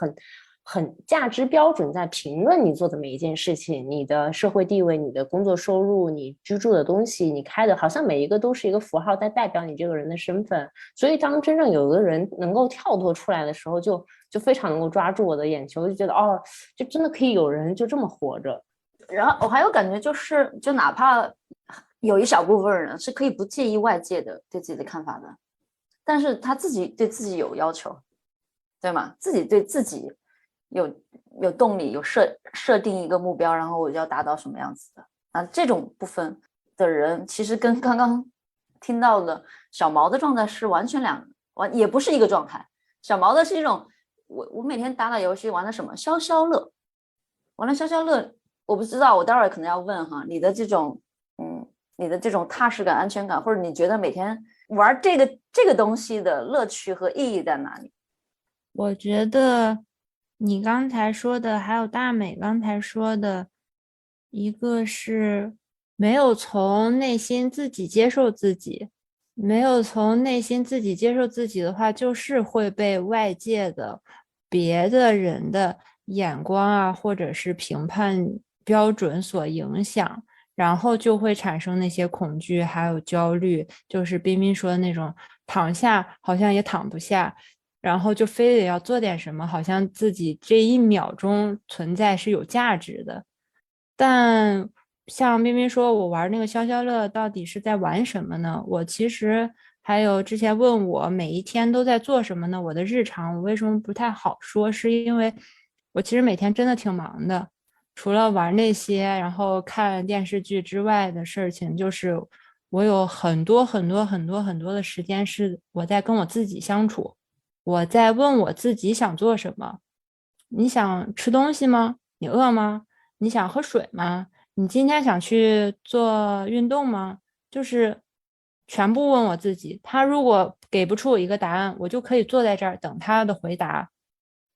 很价值标准在评论你做的每一件事情，你的社会地位，你的工作收入，你居住的东西，你开的好像每一个都是一个符号在代表你这个人的身份。所以当真正有个人能够跳脱出来的时候，就非常能够抓住我的眼球，就觉得哦，就真的可以有人就这么活着。然后我还有感觉就哪怕有一小部分人是可以不介意外界的对自己的看法的，但是他自己对自己有要求，对吗？自己对自己有动力，有设定一个目标，然后我就要达到什么样子的啊？这种部分的人其实跟刚刚听到的小毛的状态是完全也不是一个状态。小毛的是一种我每天打游戏玩的什么消消乐，玩了消消乐，我不知道，我待会儿可能要问哈，你的这种踏实感、安全感，或者你觉得每天玩这个东西的乐趣和意义在哪里？我觉得你刚才说的，还有大美刚才说的，一个是没有从内心自己接受自己，没有从内心自己接受自己的话，就是会被外界的别的人的眼光啊，或者是评判标准所影响，然后就会产生那些恐惧还有焦虑，就是彬彬说的那种躺下好像也躺不下，然后就非得要做点什么，好像自己这一秒钟存在是有价值的。但像彬彬说，我玩那个消消乐到底是在玩什么呢？我其实还有之前问我每一天都在做什么呢？我的日常我为什么不太好说？是因为我其实每天真的挺忙的，除了玩那些，然后看电视剧之外的事情，就是我有很多的时间是我在跟我自己相处。我在问我自己想做什么？你想吃东西吗？你饿吗？你想喝水吗？你今天想去做运动吗？就是全部问我自己。他如果给不出我一个答案，我就可以坐在这儿等他的回答。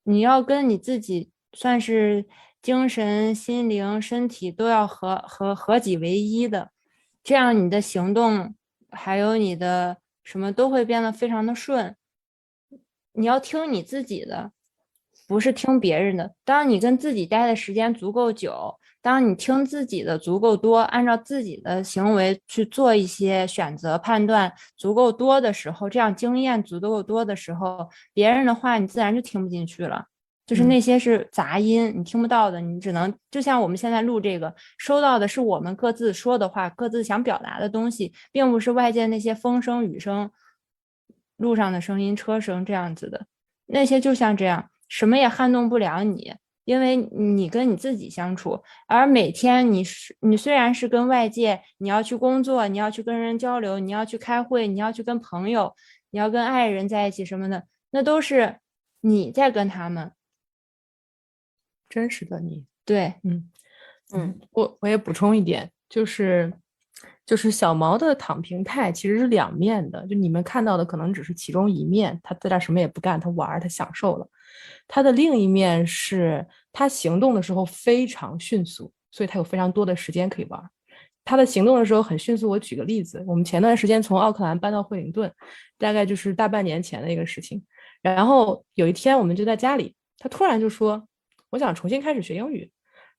你要跟你自己算是精神、心灵、身体都要合己为一的，这样你的行动还有你的什么都会变得非常的顺。你要听你自己的，不是听别人的。当你跟自己待的时间足够久，当你听自己的足够多，按照自己的行为去做一些选择判断足够多的时候，这样经验足够多的时候，别人的话你自然就听不进去了。就是那些是杂音，你听不到的，你只能就像我们现在录这个，收到的是我们各自说的话，各自想表达的东西，并不是外界那些风声、雨声、路上的声音、车声这样子的。那些就像这样，什么也撼动不了你，因为你跟你自己相处。而每天你虽然是跟外界，你要去工作，你要去跟人交流，你要去开会，你要去跟朋友，你要跟爱人在一起什么的，那都是你在跟他们。真实的你。对，我也补充一点，就是小毛的躺平态其实是两面的，就你们看到的可能只是其中一面，他在这什么也不干，他玩，他享受了。他的另一面是他行动的时候非常迅速，所以他有非常多的时间可以玩。他的行动的时候很迅速，我举个例子，我们前段时间从奥克兰搬到惠灵顿，大概就是大半年前的一个事情。然后有一天我们就在家里，他突然就说我想重新开始学英语。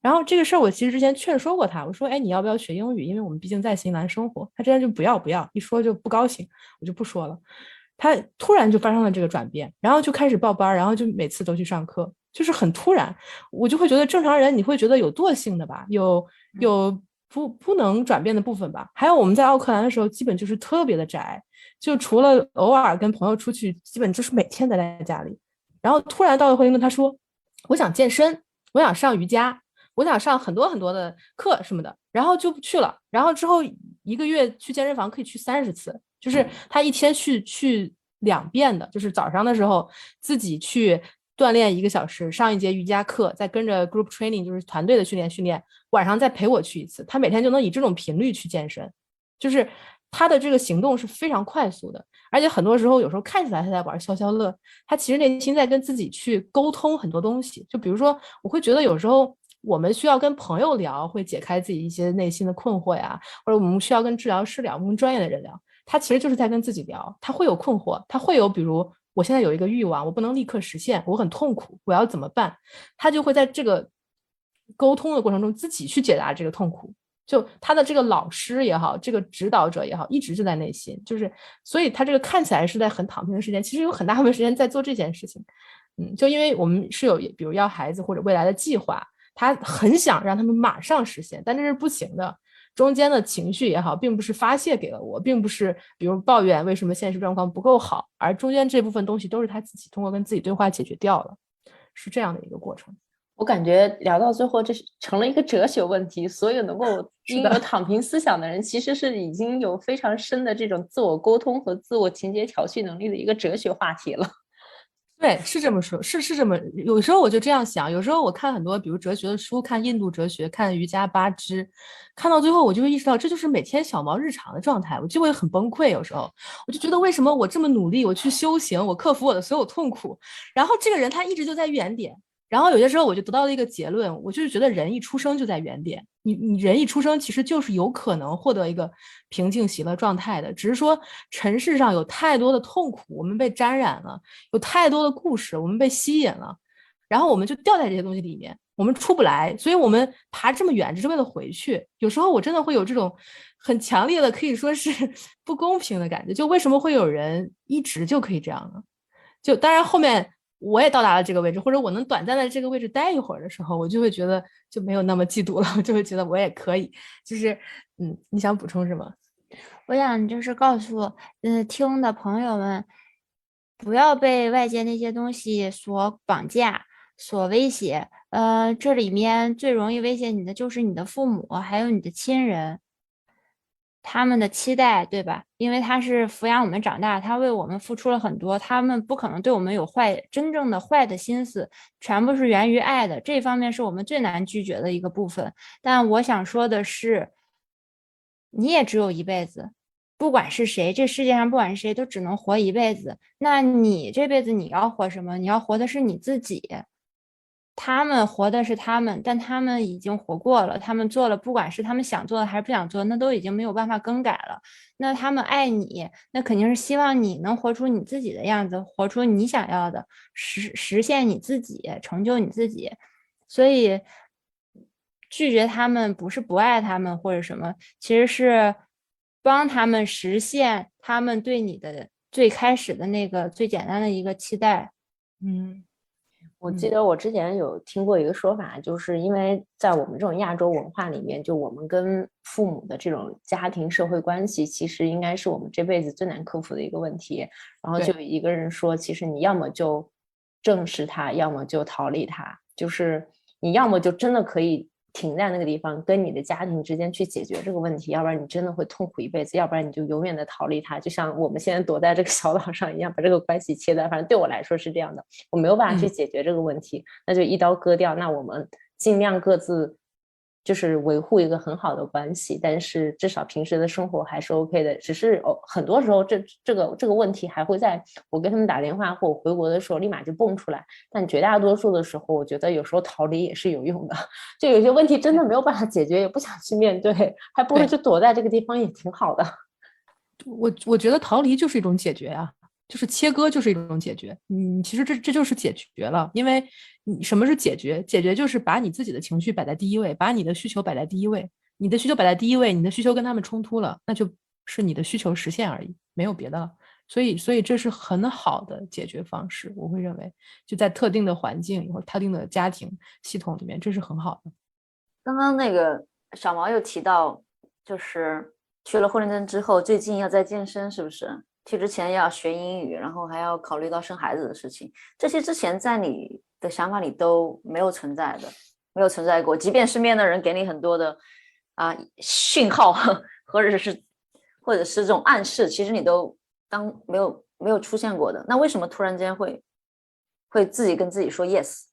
然后这个事儿我其实之前劝说过他，我说哎，你要不要学英语，因为我们毕竟在新西兰生活。他之前就不要，一说就不高兴，我就不说了。他突然就发生了这个转变，然后就开始报班，然后就每次都去上课，就是很突然。我就会觉得正常人你会觉得有惰性的吧，有不能转变的部分吧。还有我们在奥克兰的时候基本就是特别的宅，就除了偶尔跟朋友出去，基本就是每天待在家里。然后突然到了惠灵顿，他说我想健身，我想上瑜伽，我想上很多的课什么的，然后就去了。然后之后1个月去健身房可以去30次，就是他一天去2遍的，就是早上的时候自己去锻炼1个小时，上一节瑜伽课，再跟着 group training 就是团队的训练，晚上再陪我去一次，他每天就能以这种频率去健身，就是他的这个行动是非常快速的，而且很多时候有时候看起来他在玩消消乐，他其实内心在跟自己去沟通很多东西。就比如说我会觉得有时候我们需要跟朋友聊，会解开自己一些内心的困惑呀，或者我们需要跟治疗师聊，跟专业的人聊，他其实就是在跟自己聊，他会有困惑，他会有比如我现在有一个欲望，我不能立刻实现，我很痛苦，我要怎么办？他就会在这个沟通的过程中自己去解答这个痛苦。就他的这个老师也好，这个指导者也好，一直就在内心，就是所以他这个看起来是在很躺平的时间，其实有很大部分时间在做这件事情。就因为我们是有比如要孩子或者未来的计划，他很想让他们马上实现，但这是不行的。中间的情绪也好，并不是发泄给了我，并不是比如抱怨为什么现实状况不够好，而中间这部分东西都是他自己通过跟自己对话解决掉了，是这样的一个过程。我感觉聊到最后，这是成了一个哲学问题。所有能够拥有躺平思想的人，其实是已经有非常深的这种自我沟通和自我情节调序能力的一个哲学话题了。对，是这么说，是这么。有时候我就这样想，有时候我看很多，比如哲学的书，看印度哲学，看瑜伽八支，看到最后我就会意识到，这就是每天小毛日常的状态，我就会很崩溃。有时候我就觉得，为什么我这么努力，我去修行，我克服我的所有痛苦，然后这个人他一直就在原点。然后有些时候我就得到了一个结论，我就是觉得人一出生就在原点，你人一出生其实就是有可能获得一个平静喜乐状态的，只是说尘世上有太多的痛苦，我们被沾染了，有太多的故事，我们被吸引了，然后我们就掉在这些东西里面，我们出不来，所以我们爬这么远只是为了回去。有时候我真的会有这种很强烈的可以说是不公平的感觉，就为什么会有人一直就可以这样呢？就当然后面我也到达了这个位置，或者我能短暂在这个位置待一会儿的时候，我就会觉得就没有那么嫉妒了，我就会觉得我也可以。就是你想补充什么？我想就是告诉听的朋友们，不要被外界那些东西所绑架、所威胁。这里面最容易威胁你的就是你的父母，还有你的亲人。他们的期待，对吧？因为他是抚养我们长大，他为我们付出了很多，他们不可能对我们有真正的坏的心思，全部是源于爱的。这方面是我们最难拒绝的一个部分。但我想说的是，你也只有一辈子，不管是谁，这世界上不管是谁，都只能活一辈子。那你这辈子你要活什么？你要活的是你自己。他们活的是他们，但他们已经活过了，他们做了，不管是他们想做的还是不想做，那都已经没有办法更改了。那他们爱你，那肯定是希望你能活出你自己的样子，活出你想要的，实现你自己，成就你自己。所以拒绝他们不是不爱他们或者什么，其实是帮他们实现他们对你的最开始的那个最简单的一个期待。我记得我之前有听过一个说法，就是因为在我们这种亚洲文化里面，就我们跟父母的这种家庭社会关系，其实应该是我们这辈子最难克服的一个问题。然后就有一个人说，其实你要么就正视它，要么就逃离它，就是你要么就真的可以停在那个地方，跟你的家庭之间去解决这个问题，要不然你真的会痛苦一辈子，要不然你就永远的逃离它，就像我们现在躲在这个小岛上一样，把这个关系切断。反正对我来说是这样的，我没有办法去解决这个问题，那就一刀割掉。那我们尽量各自就是维护一个很好的关系，但是至少平时的生活还是 OK 的。只是很多时候这个问题还会在我跟他们打电话或我回国的时候立马就蹦出来，但绝大多数的时候我觉得有时候逃离也是有用的，就有些问题真的没有办法解决，也不想去面对，还不如就躲在这个地方也挺好的。我觉得逃离就是一种解决啊，就是切割就是一种解决。其实这就是解决了，因为你什么是解决？解决就是把你自己的情绪摆在第一位，把你的需求摆在第一位。你的需求摆在第一位，你的需求跟他们冲突了，那就是你的需求实现而已，没有别的了。所以这是很好的解决方式，我会认为就在特定的环境或特定的家庭系统里面，这是很好的。刚刚那个小毛又提到，就是去了惠灵顿之后，最近要在健身，是不是？去之前要学英语，然后还要考虑到生孩子的事情，这些之前在你的想法里都没有存在的，没有存在过。即便身边的人给你很多的讯号，或者是这种暗示，其实你都当没有出现过的。那为什么突然间会会自己跟自己说 yes。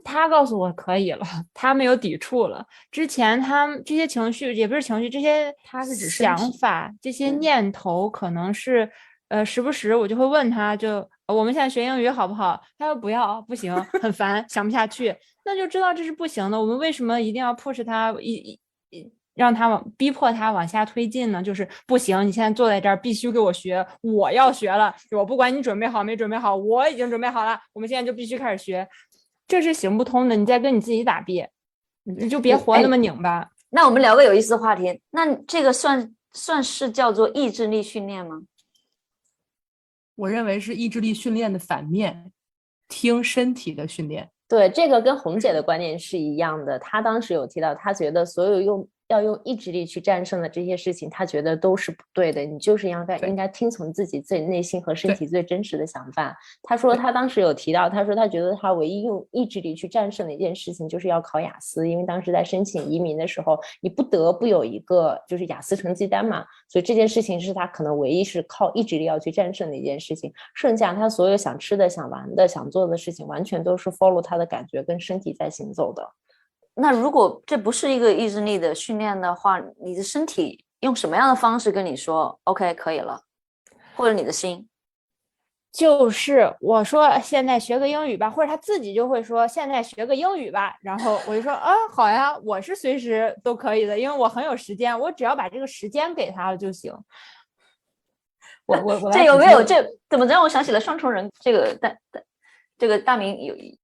他告诉我可以了，他没有抵触了。之前他这些情绪也不是情绪，这些他是指身想体法、这些念头，可能是时不时我就会问他我们现在学英语好不好？他说不要，不行，很烦，想不下去。那就知道这是不行的。我们为什么一定要 push 他让他逼迫他往下推进呢？就是不行，你现在坐在这儿必须给我学，我要学了，我不管你准备好没准备好，我已经准备好了，我们现在就必须开始学。这是行不通的，你在跟你自己打别，你就别活那么拧巴。那我们聊个有意思的话题，那这个算是叫做意志力训练吗？我认为是意志力训练的反面，听身体的训练。对，这个跟红姐的观念是一样的。她当时有提到，她觉得所有要用意志力去战胜的这些事情，她觉得都是不对的。你就是应该听从自己最内心和身体最真实的想法。她说她当时有提到，她说她觉得她唯一用意志力去战胜的一件事情就是要考雅思，因为当时在申请移民的时候，你不得不有一个就是雅思成绩单嘛，所以这件事情是她可能唯一是靠意志力要去战胜的一件事情。剩下她所有想吃的、想玩的、想做的事情，完全都是 follow 她的感觉跟身体在行走的。那如果这不是一个意志力的训练的话，你的身体用什么样的方式跟你说 OK 可以了，或者你的心？就是我说现在学个英语吧，或者他自己就会说现在学个英语吧，然后我就说好呀，我是随时都可以的，因为我很有时间，我只要把这个时间给他了就行。我这有没有这怎么让我想起了双重人这个大明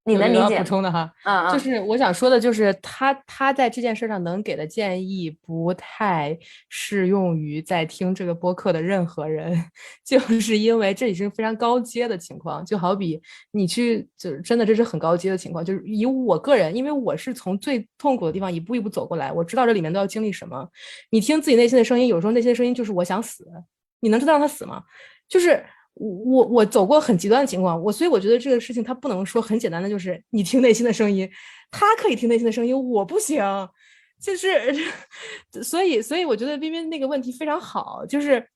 你能理解补充的哈？就是我想说的就是他在这件事上能给的建议不太适用于在听这个播客的任何人，就是因为这已经非常高阶的情况，就好比你去就是真的这是很高阶的情况，就是以我个人，因为我是从最痛苦的地方一步一步走过来，我知道这里面都要经历什么。你听自己内心的声音，有时候内心的声音就是我想死，你能知道让他死吗？就是我走过很极端的情况，所以我觉得这个事情它不能说很简单的就是你听内心的声音，他可以听内心的声音，我不行，就是所以我觉得彬彬那个问题非常好，就是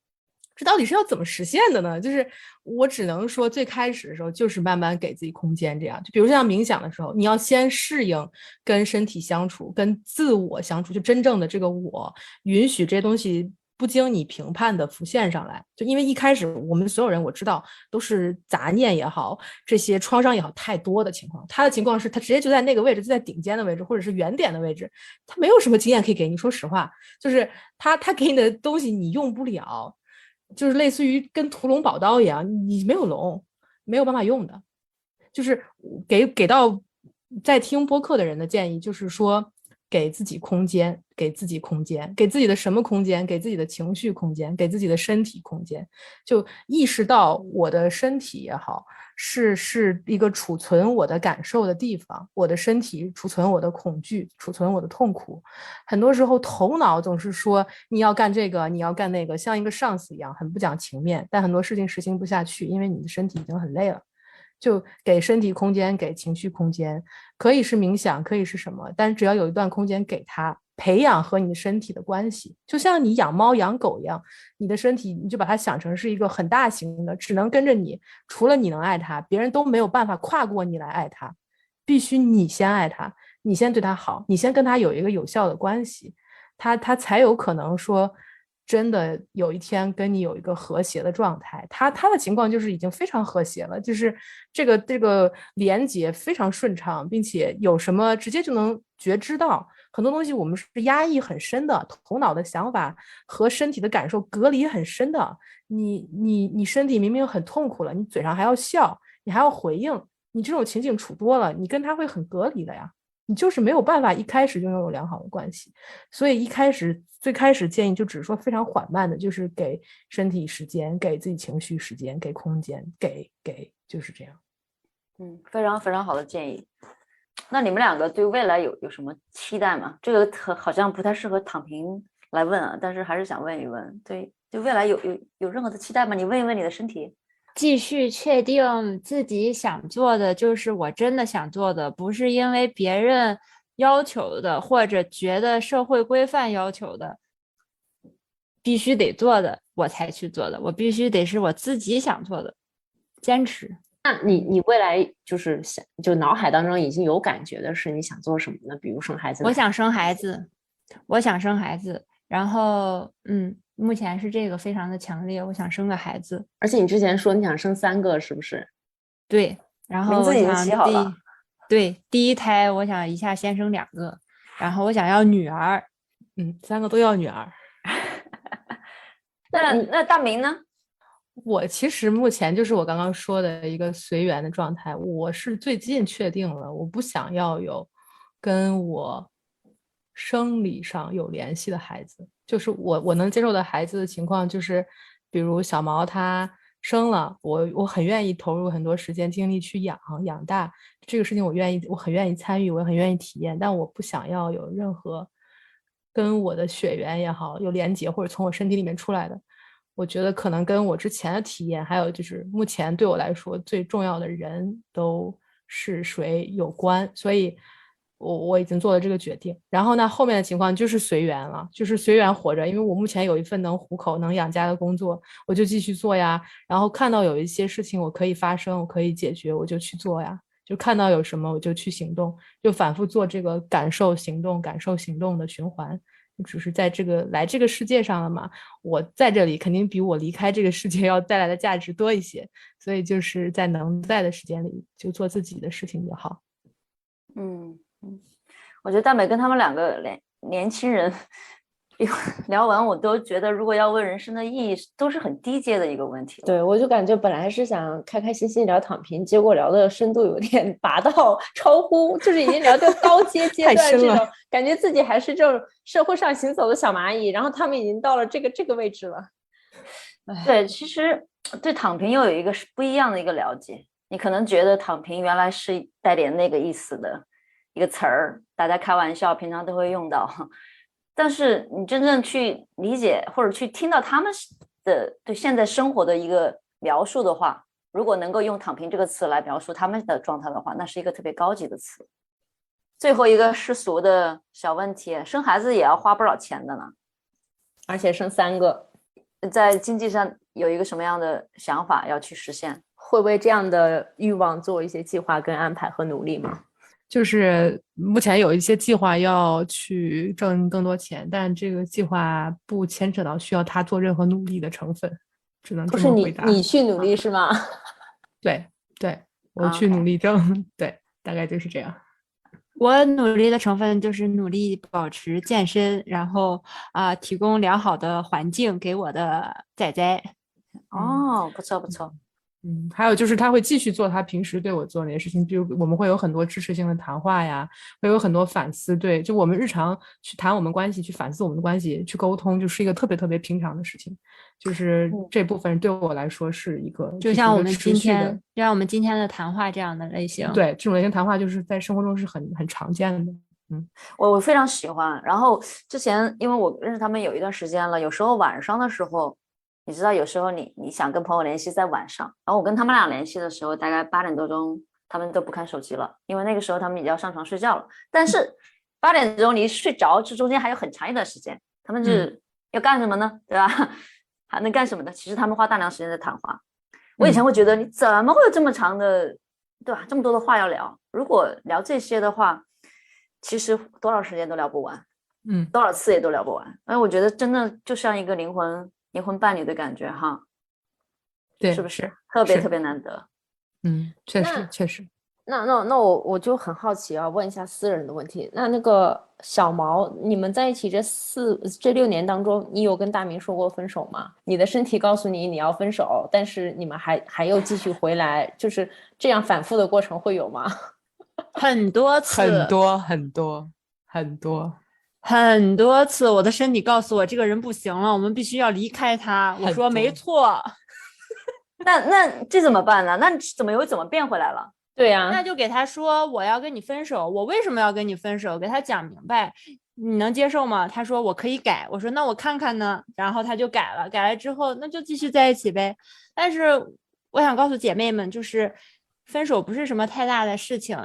这到底是要怎么实现的呢？就是我只能说最开始的时候就是慢慢给自己空间，这样就比如像冥想的时候，你要先适应跟身体相处，跟自我相处，就真正的这个我允许这些东西不经你评判的浮现上来。就因为一开始我们所有人我知道都是杂念也好，这些创伤也好太多的情况，他的情况是他直接就在那个位置，就在顶尖的位置或者是原点的位置，他没有什么经验可以给你。说实话，就是他给你的东西你用不了，就是类似于跟屠龙宝刀一样，你没有龙没有办法用的。就是给到在听播客的人的建议就是说，给自己空间，给自己空间，给自己的什么空间？给自己的情绪空间，给自己的身体空间。就意识到我的身体也好，是一个储存我的感受的地方，我的身体储存我的恐惧，储存我的痛苦。很多时候头脑总是说你要干这个，你要干那个，像一个上司一样，很不讲情面，但很多事情实行不下去，因为你的身体已经很累了。就给身体空间，给情绪空间，可以是冥想，可以是什么，但只要有一段空间给他，培养和你身体的关系，就像你养猫养狗一样，你的身体你就把它想成是一个很大型的，只能跟着你，除了你能爱它，别人都没有办法跨过你来爱它，必须你先爱它，你先对它好，你先跟它有一个有效的关系，它才有可能说真的有一天跟你有一个和谐的状态。他的情况就是已经非常和谐了，就是这个连接非常顺畅，并且有什么直接就能觉知到。很多东西我们是压抑很深的，头脑的想法和身体的感受隔离很深的。你身体明明很痛苦了，你嘴上还要笑，你还要回应，你这种情景处多了，你跟他会很隔离的呀。你就是没有办法一开始就拥有良好的关系。所以最开始建议就只是说非常缓慢的，就是给身体时间，给自己情绪时间，给空间，给就是这样。非常非常好的建议。那你们两个对未来有什么期待吗？这个好像不太适合躺平来问啊，但是还是想问一问，对未来有任何的期待吗？你问一问你的身体。继续确定自己想做的就是我真的想做的，不是因为别人要求的或者觉得社会规范要求的必须得做的我才去做的，我必须得是我自己想做的，坚持。那你未来就是就脑海当中已经有感觉的是你想做什么呢？比如生孩子。我想生孩子，我想生孩子，然后目前是这个非常的强烈，我想生个孩子。而且你之前说你想生3个，是不是？对，然后名字已经我想起好了。对，第一胎我想一下先生2个，然后我想要女儿。3个都要女儿。那大明呢？我其实目前就是我刚刚说的一个随缘的状态。我是最近确定了，我不想要有跟我生理上有联系的孩子。就是我能接受的孩子的情况，就是比如小毛他生了，我很愿意投入很多时间精力去养大这个事情，我很愿意参与，我很愿意体验，但我不想要有任何跟我的血缘也好有连结，或者从我身体里面出来的。我觉得可能跟我之前的体验，还有就是目前对我来说最重要的人都是谁有关，所以我已经做了这个决定。然后呢，后面的情况就是随缘了，就是随缘活着。因为我目前有一份能糊口、能养家的工作，我就继续做呀。然后看到有一些事情我可以发生，我可以解决，我就去做呀。就看到有什么我就去行动，就反复做这个感受行动、感受行动的循环。只是在来这个世界上了嘛，我在这里肯定比我离开这个世界要带来的价值多一些，所以就是在能在的时间里就做自己的事情就好。我觉得大美跟他们2个年轻人聊完，我都觉得如果要问人生的意义，都是很低阶的一个问题。对，我就感觉本来是想开开心心聊躺平，结果聊的深度有点拔到超乎，就是已经聊到高阶阶段这种，感觉自己还是这种社会上行走的小蚂蚁，然后他们已经到了这个位置了。对，其实对躺平又有一个不一样的一个了解。你可能觉得躺平原来是带点那个意思的一个词儿，大家开玩笑平常都会用到，但是你真正去理解或者去听到他们的对现在生活的一个描述的话，如果能够用躺平这个词来描述他们的状态的话，那是一个特别高级的词。最后一个世俗的小问题，生孩子也要花不少钱的呢，而且生3个，在经济上有一个什么样的想法要去实现？会为这样的欲望做一些计划跟安排和努力吗？就是目前有一些计划要去挣更多钱，但这个计划不牵扯到需要他做任何努力的成分，只能这么回答。不是你去努力是吗？对，我去努力挣，对，大概就是这样。我努力的成分就是努力保持健身，然后提供良好的环境给我的仔仔。不错不错。还有就是他会继续做他平时对我做那些事情，比如我们会有很多支持性的谈话呀，会有很多反思，对，就我们日常去谈我们关系，去反思我们的关系，去沟通，就是一个特别特别平常的事情。就是这部分对我来说是一个，就像我们今天的谈话这样的类型。对，这种类型谈话就是在生活中是很常见的。我非常喜欢。然后之前因为我认识他们有一段时间了，有时候晚上的时候，你知道有时候你想跟朋友联系在晚上，然后我跟他们俩联系的时候，大概8点多钟他们都不看手机了，因为那个时候他们已经要上床睡觉了。但是8点钟离睡着这中间还有很长一段时间，他们是要干什么呢？对吧？还能干什么呢？其实他们花大量时间在谈话。我以前会觉得你怎么会有这么长的，对吧？这么多的话要聊，如果聊这些的话，其实多少时间都聊不完，多少次也都聊不完。我觉得真的就像一个灵魂伴侣的感觉哈，对，是不是特别难得？确实。那我就很好奇啊，问一下私人的问题。那个小毛，你们在一起这6年当中，你有跟大明说过分手吗？你的身体告诉你要分手，但是你们还又继续回来，就是这样反复的过程会有吗？很多次，很多次，我的身体告诉我这个人不行了，我们必须要离开他。我说没错。那这怎么办呢？那怎么变回来了？对呀，那就给他说我要跟你分手，我为什么要跟你分手？给他讲明白，你能接受吗？他说我可以改。我说那我看看呢。然后他就改了，改了之后那就继续在一起呗。但是我想告诉姐妹们，就是分手不是什么太大的事情，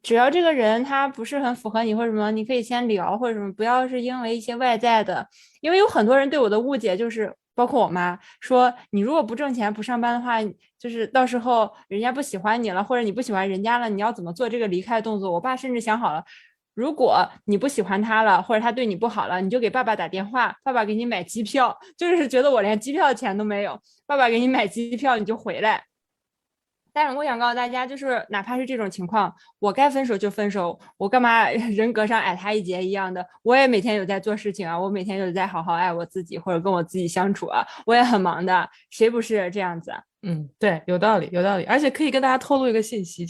只要这个人他不是很符合你或者什么，你可以先聊或者什么，不要是因为一些外在的。因为有很多人对我的误解就是包括我妈说，你如果不挣钱不上班的话，就是到时候人家不喜欢你了，或者你不喜欢人家了，你要怎么做这个离开的动作？我爸甚至想好了，如果你不喜欢他了，或者他对你不好了，你就给爸爸打电话，爸爸给你买机票，就是觉得我连机票的钱都没有，爸爸给你买机票你就回来。但是我想告诉大家，就是哪怕是这种情况，我该分手就分手，我干嘛人格上矮他一截一样的？我也每天有在做事情啊，我每天有在好好爱我自己，或者跟我自己相处啊，我也很忙的，谁不是这样子啊？对，有道理，有道理，而且可以跟大家透露一个信息，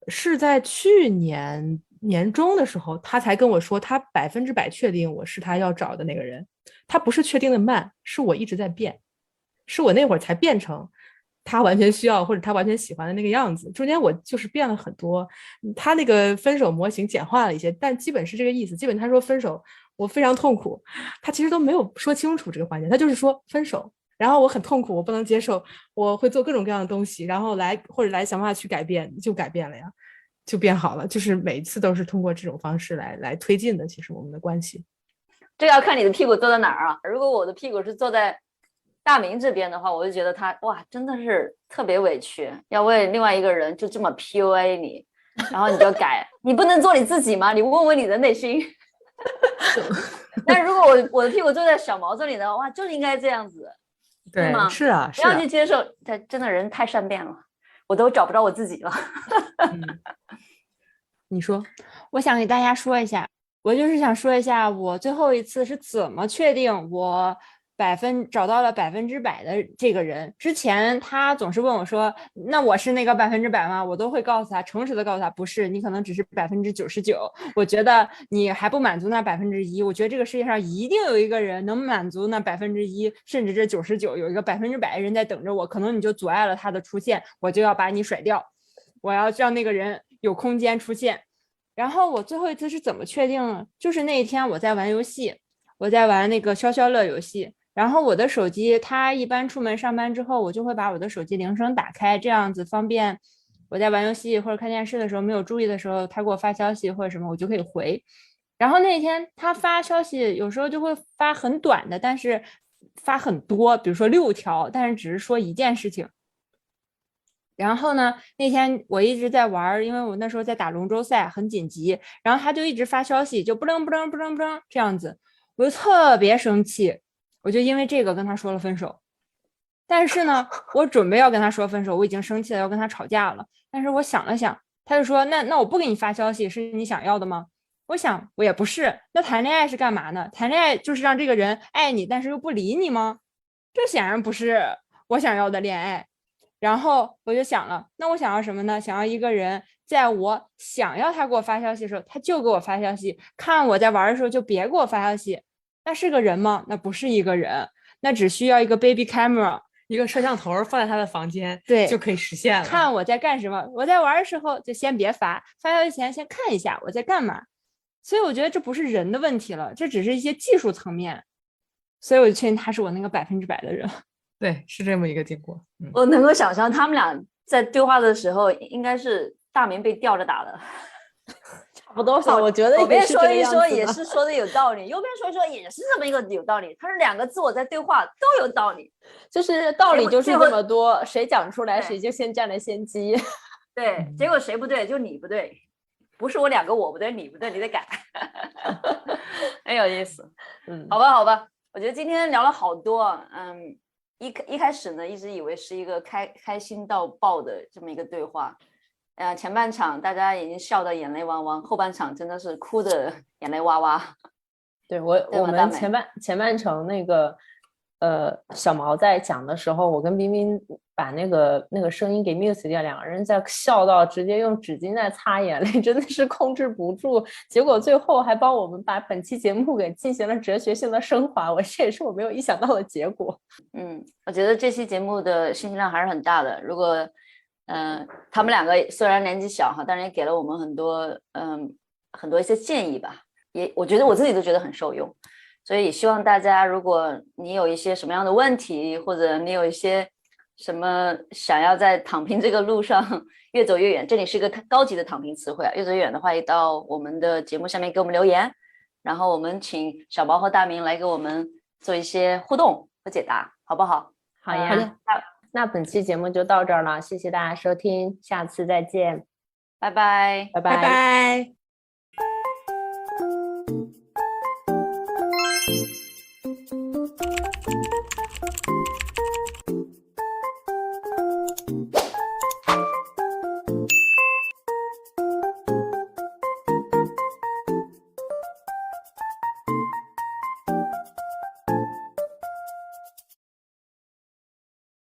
是在去年年中的时候，他才跟我说，他100%确定我是他要找的那个人，他不是确定的慢，是我一直在变，是我那会儿才变成他完全需要或者他完全喜欢的那个样子，中间我就是变了很多，他那个分手模型简化了一些，但基本是这个意思，基本他说分手我非常痛苦，他其实都没有说清楚这个环节，他就是说分手。然后我很痛苦，我不能接受，我会做各种各样的东西，然后或者来想办法去改变，就改变了呀，就变好了。就是每一次都是通过这种方式来推进的。其实我们的关系，这要看你的屁股坐在哪儿啊。如果我的屁股是坐在大明这边的话，我就觉得他哇，真的是特别委屈，要为另外一个人就这么 PUA 你，然后你就改，你不能做你自己吗？你问问你的内心。但如果我的屁股坐在小毛这里呢，哇，就是应该这样子。对吗？是啊，不要去接受，他真的人太善变了，我都找不着我自己了。你说，我想给大家说一下，我就是想说一下，我最后一次是怎么确定我找到了100%的这个人。之前他总是问我说，那我是那个100%吗？我都会告诉他，诚实的告诉他，不是，你可能只是99%。我觉得你还不满足那1%，我觉得这个世界上一定有一个人能满足那1%，甚至这99%，有一个100%的人在等着我，可能你就阻碍了他的出现，我就要把你甩掉，我要让那个人有空间出现。然后我最后一次是怎么确定呢？就是那一天我在玩游戏，我在玩那个消消乐游戏。然后我的手机，它一般出门上班之后，我就会把我的手机铃声打开，这样子方便我在玩游戏或者看电视的时候没有注意的时候，他给我发消息或者什么，我就可以回。然后那天他发消息有时候就会发很短的，但是发很多，比如说6条，但是只是说一件事情。然后呢，那天我一直在玩，因为我那时候在打龙舟赛，很紧急。然后他就一直发消息，就不楞不楞不楞不楞这样子，我就特别生气。我就因为这个跟他说了分手，但是呢，我准备要跟他说分手，我已经生气了，要跟他吵架了。但是我想了想，他就说：“那我不给你发消息，是你想要的吗？”我想，我也不是。那谈恋爱是干嘛呢？谈恋爱就是让这个人爱你，但是又不理你吗？这显然不是我想要的恋爱。然后我就想了，那我想要什么呢？想要一个人，在我想要他给我发消息的时候，他就给我发消息；看我在玩的时候，就别给我发消息。那是个人吗？那不是一个人，那只需要一个 baby camera， 一个摄像头放在他的房间，对，就可以实现了。看我在干什么，我在玩的时候就先别发消息前先看一下我在干嘛。所以我觉得这不是人的问题了，这只是一些技术层面。所以我就确定他是我那个100%的人。对，是这么一个结果。我能够想象他们俩在对话的时候，应该是大明被吊着打的。差不多吧，我觉得左边说一说也是说的有道理，右边说一说也是这么一个有道理，他是2个自我在对话都有道理，就是道理就是这么多，谁讲出来谁就先占了先机。对，结果谁不对？就你不对，不是我2个我不对你不对，你得改。很有意思。好吧好吧，我觉得今天聊了好多。一开始呢，一直以为是一个开心到爆的这么一个对话。前半场大家已经笑得眼泪汪汪，后半场真的是哭的眼泪哇哇。对，我们前半程那个小毛在讲的时候，我跟冰冰把那个声音给 mute 掉，2个人在笑到直接用纸巾在擦眼泪，真的是控制不住。结果最后还帮我们把本期节目给进行了哲学性的升华，这也是我没有意想到的结果。我觉得这期节目的信息量还是很大的。如果他们2个虽然年纪小哈，但是也给了我们很多一些建议吧，我觉得我自己都觉得很受用。所以希望大家，如果你有一些什么样的问题，或者你有一些什么想要在躺平这个路上越走越远，这里是一个高级的躺平词汇啊，越走越远的话，也到我们的节目下面给我们留言，然后我们请小毛和大明来给我们做一些互动和解答，好不好？好呀，好的那本期节目就到这儿了，谢谢大家收听，下次再见，拜拜。拜拜拜。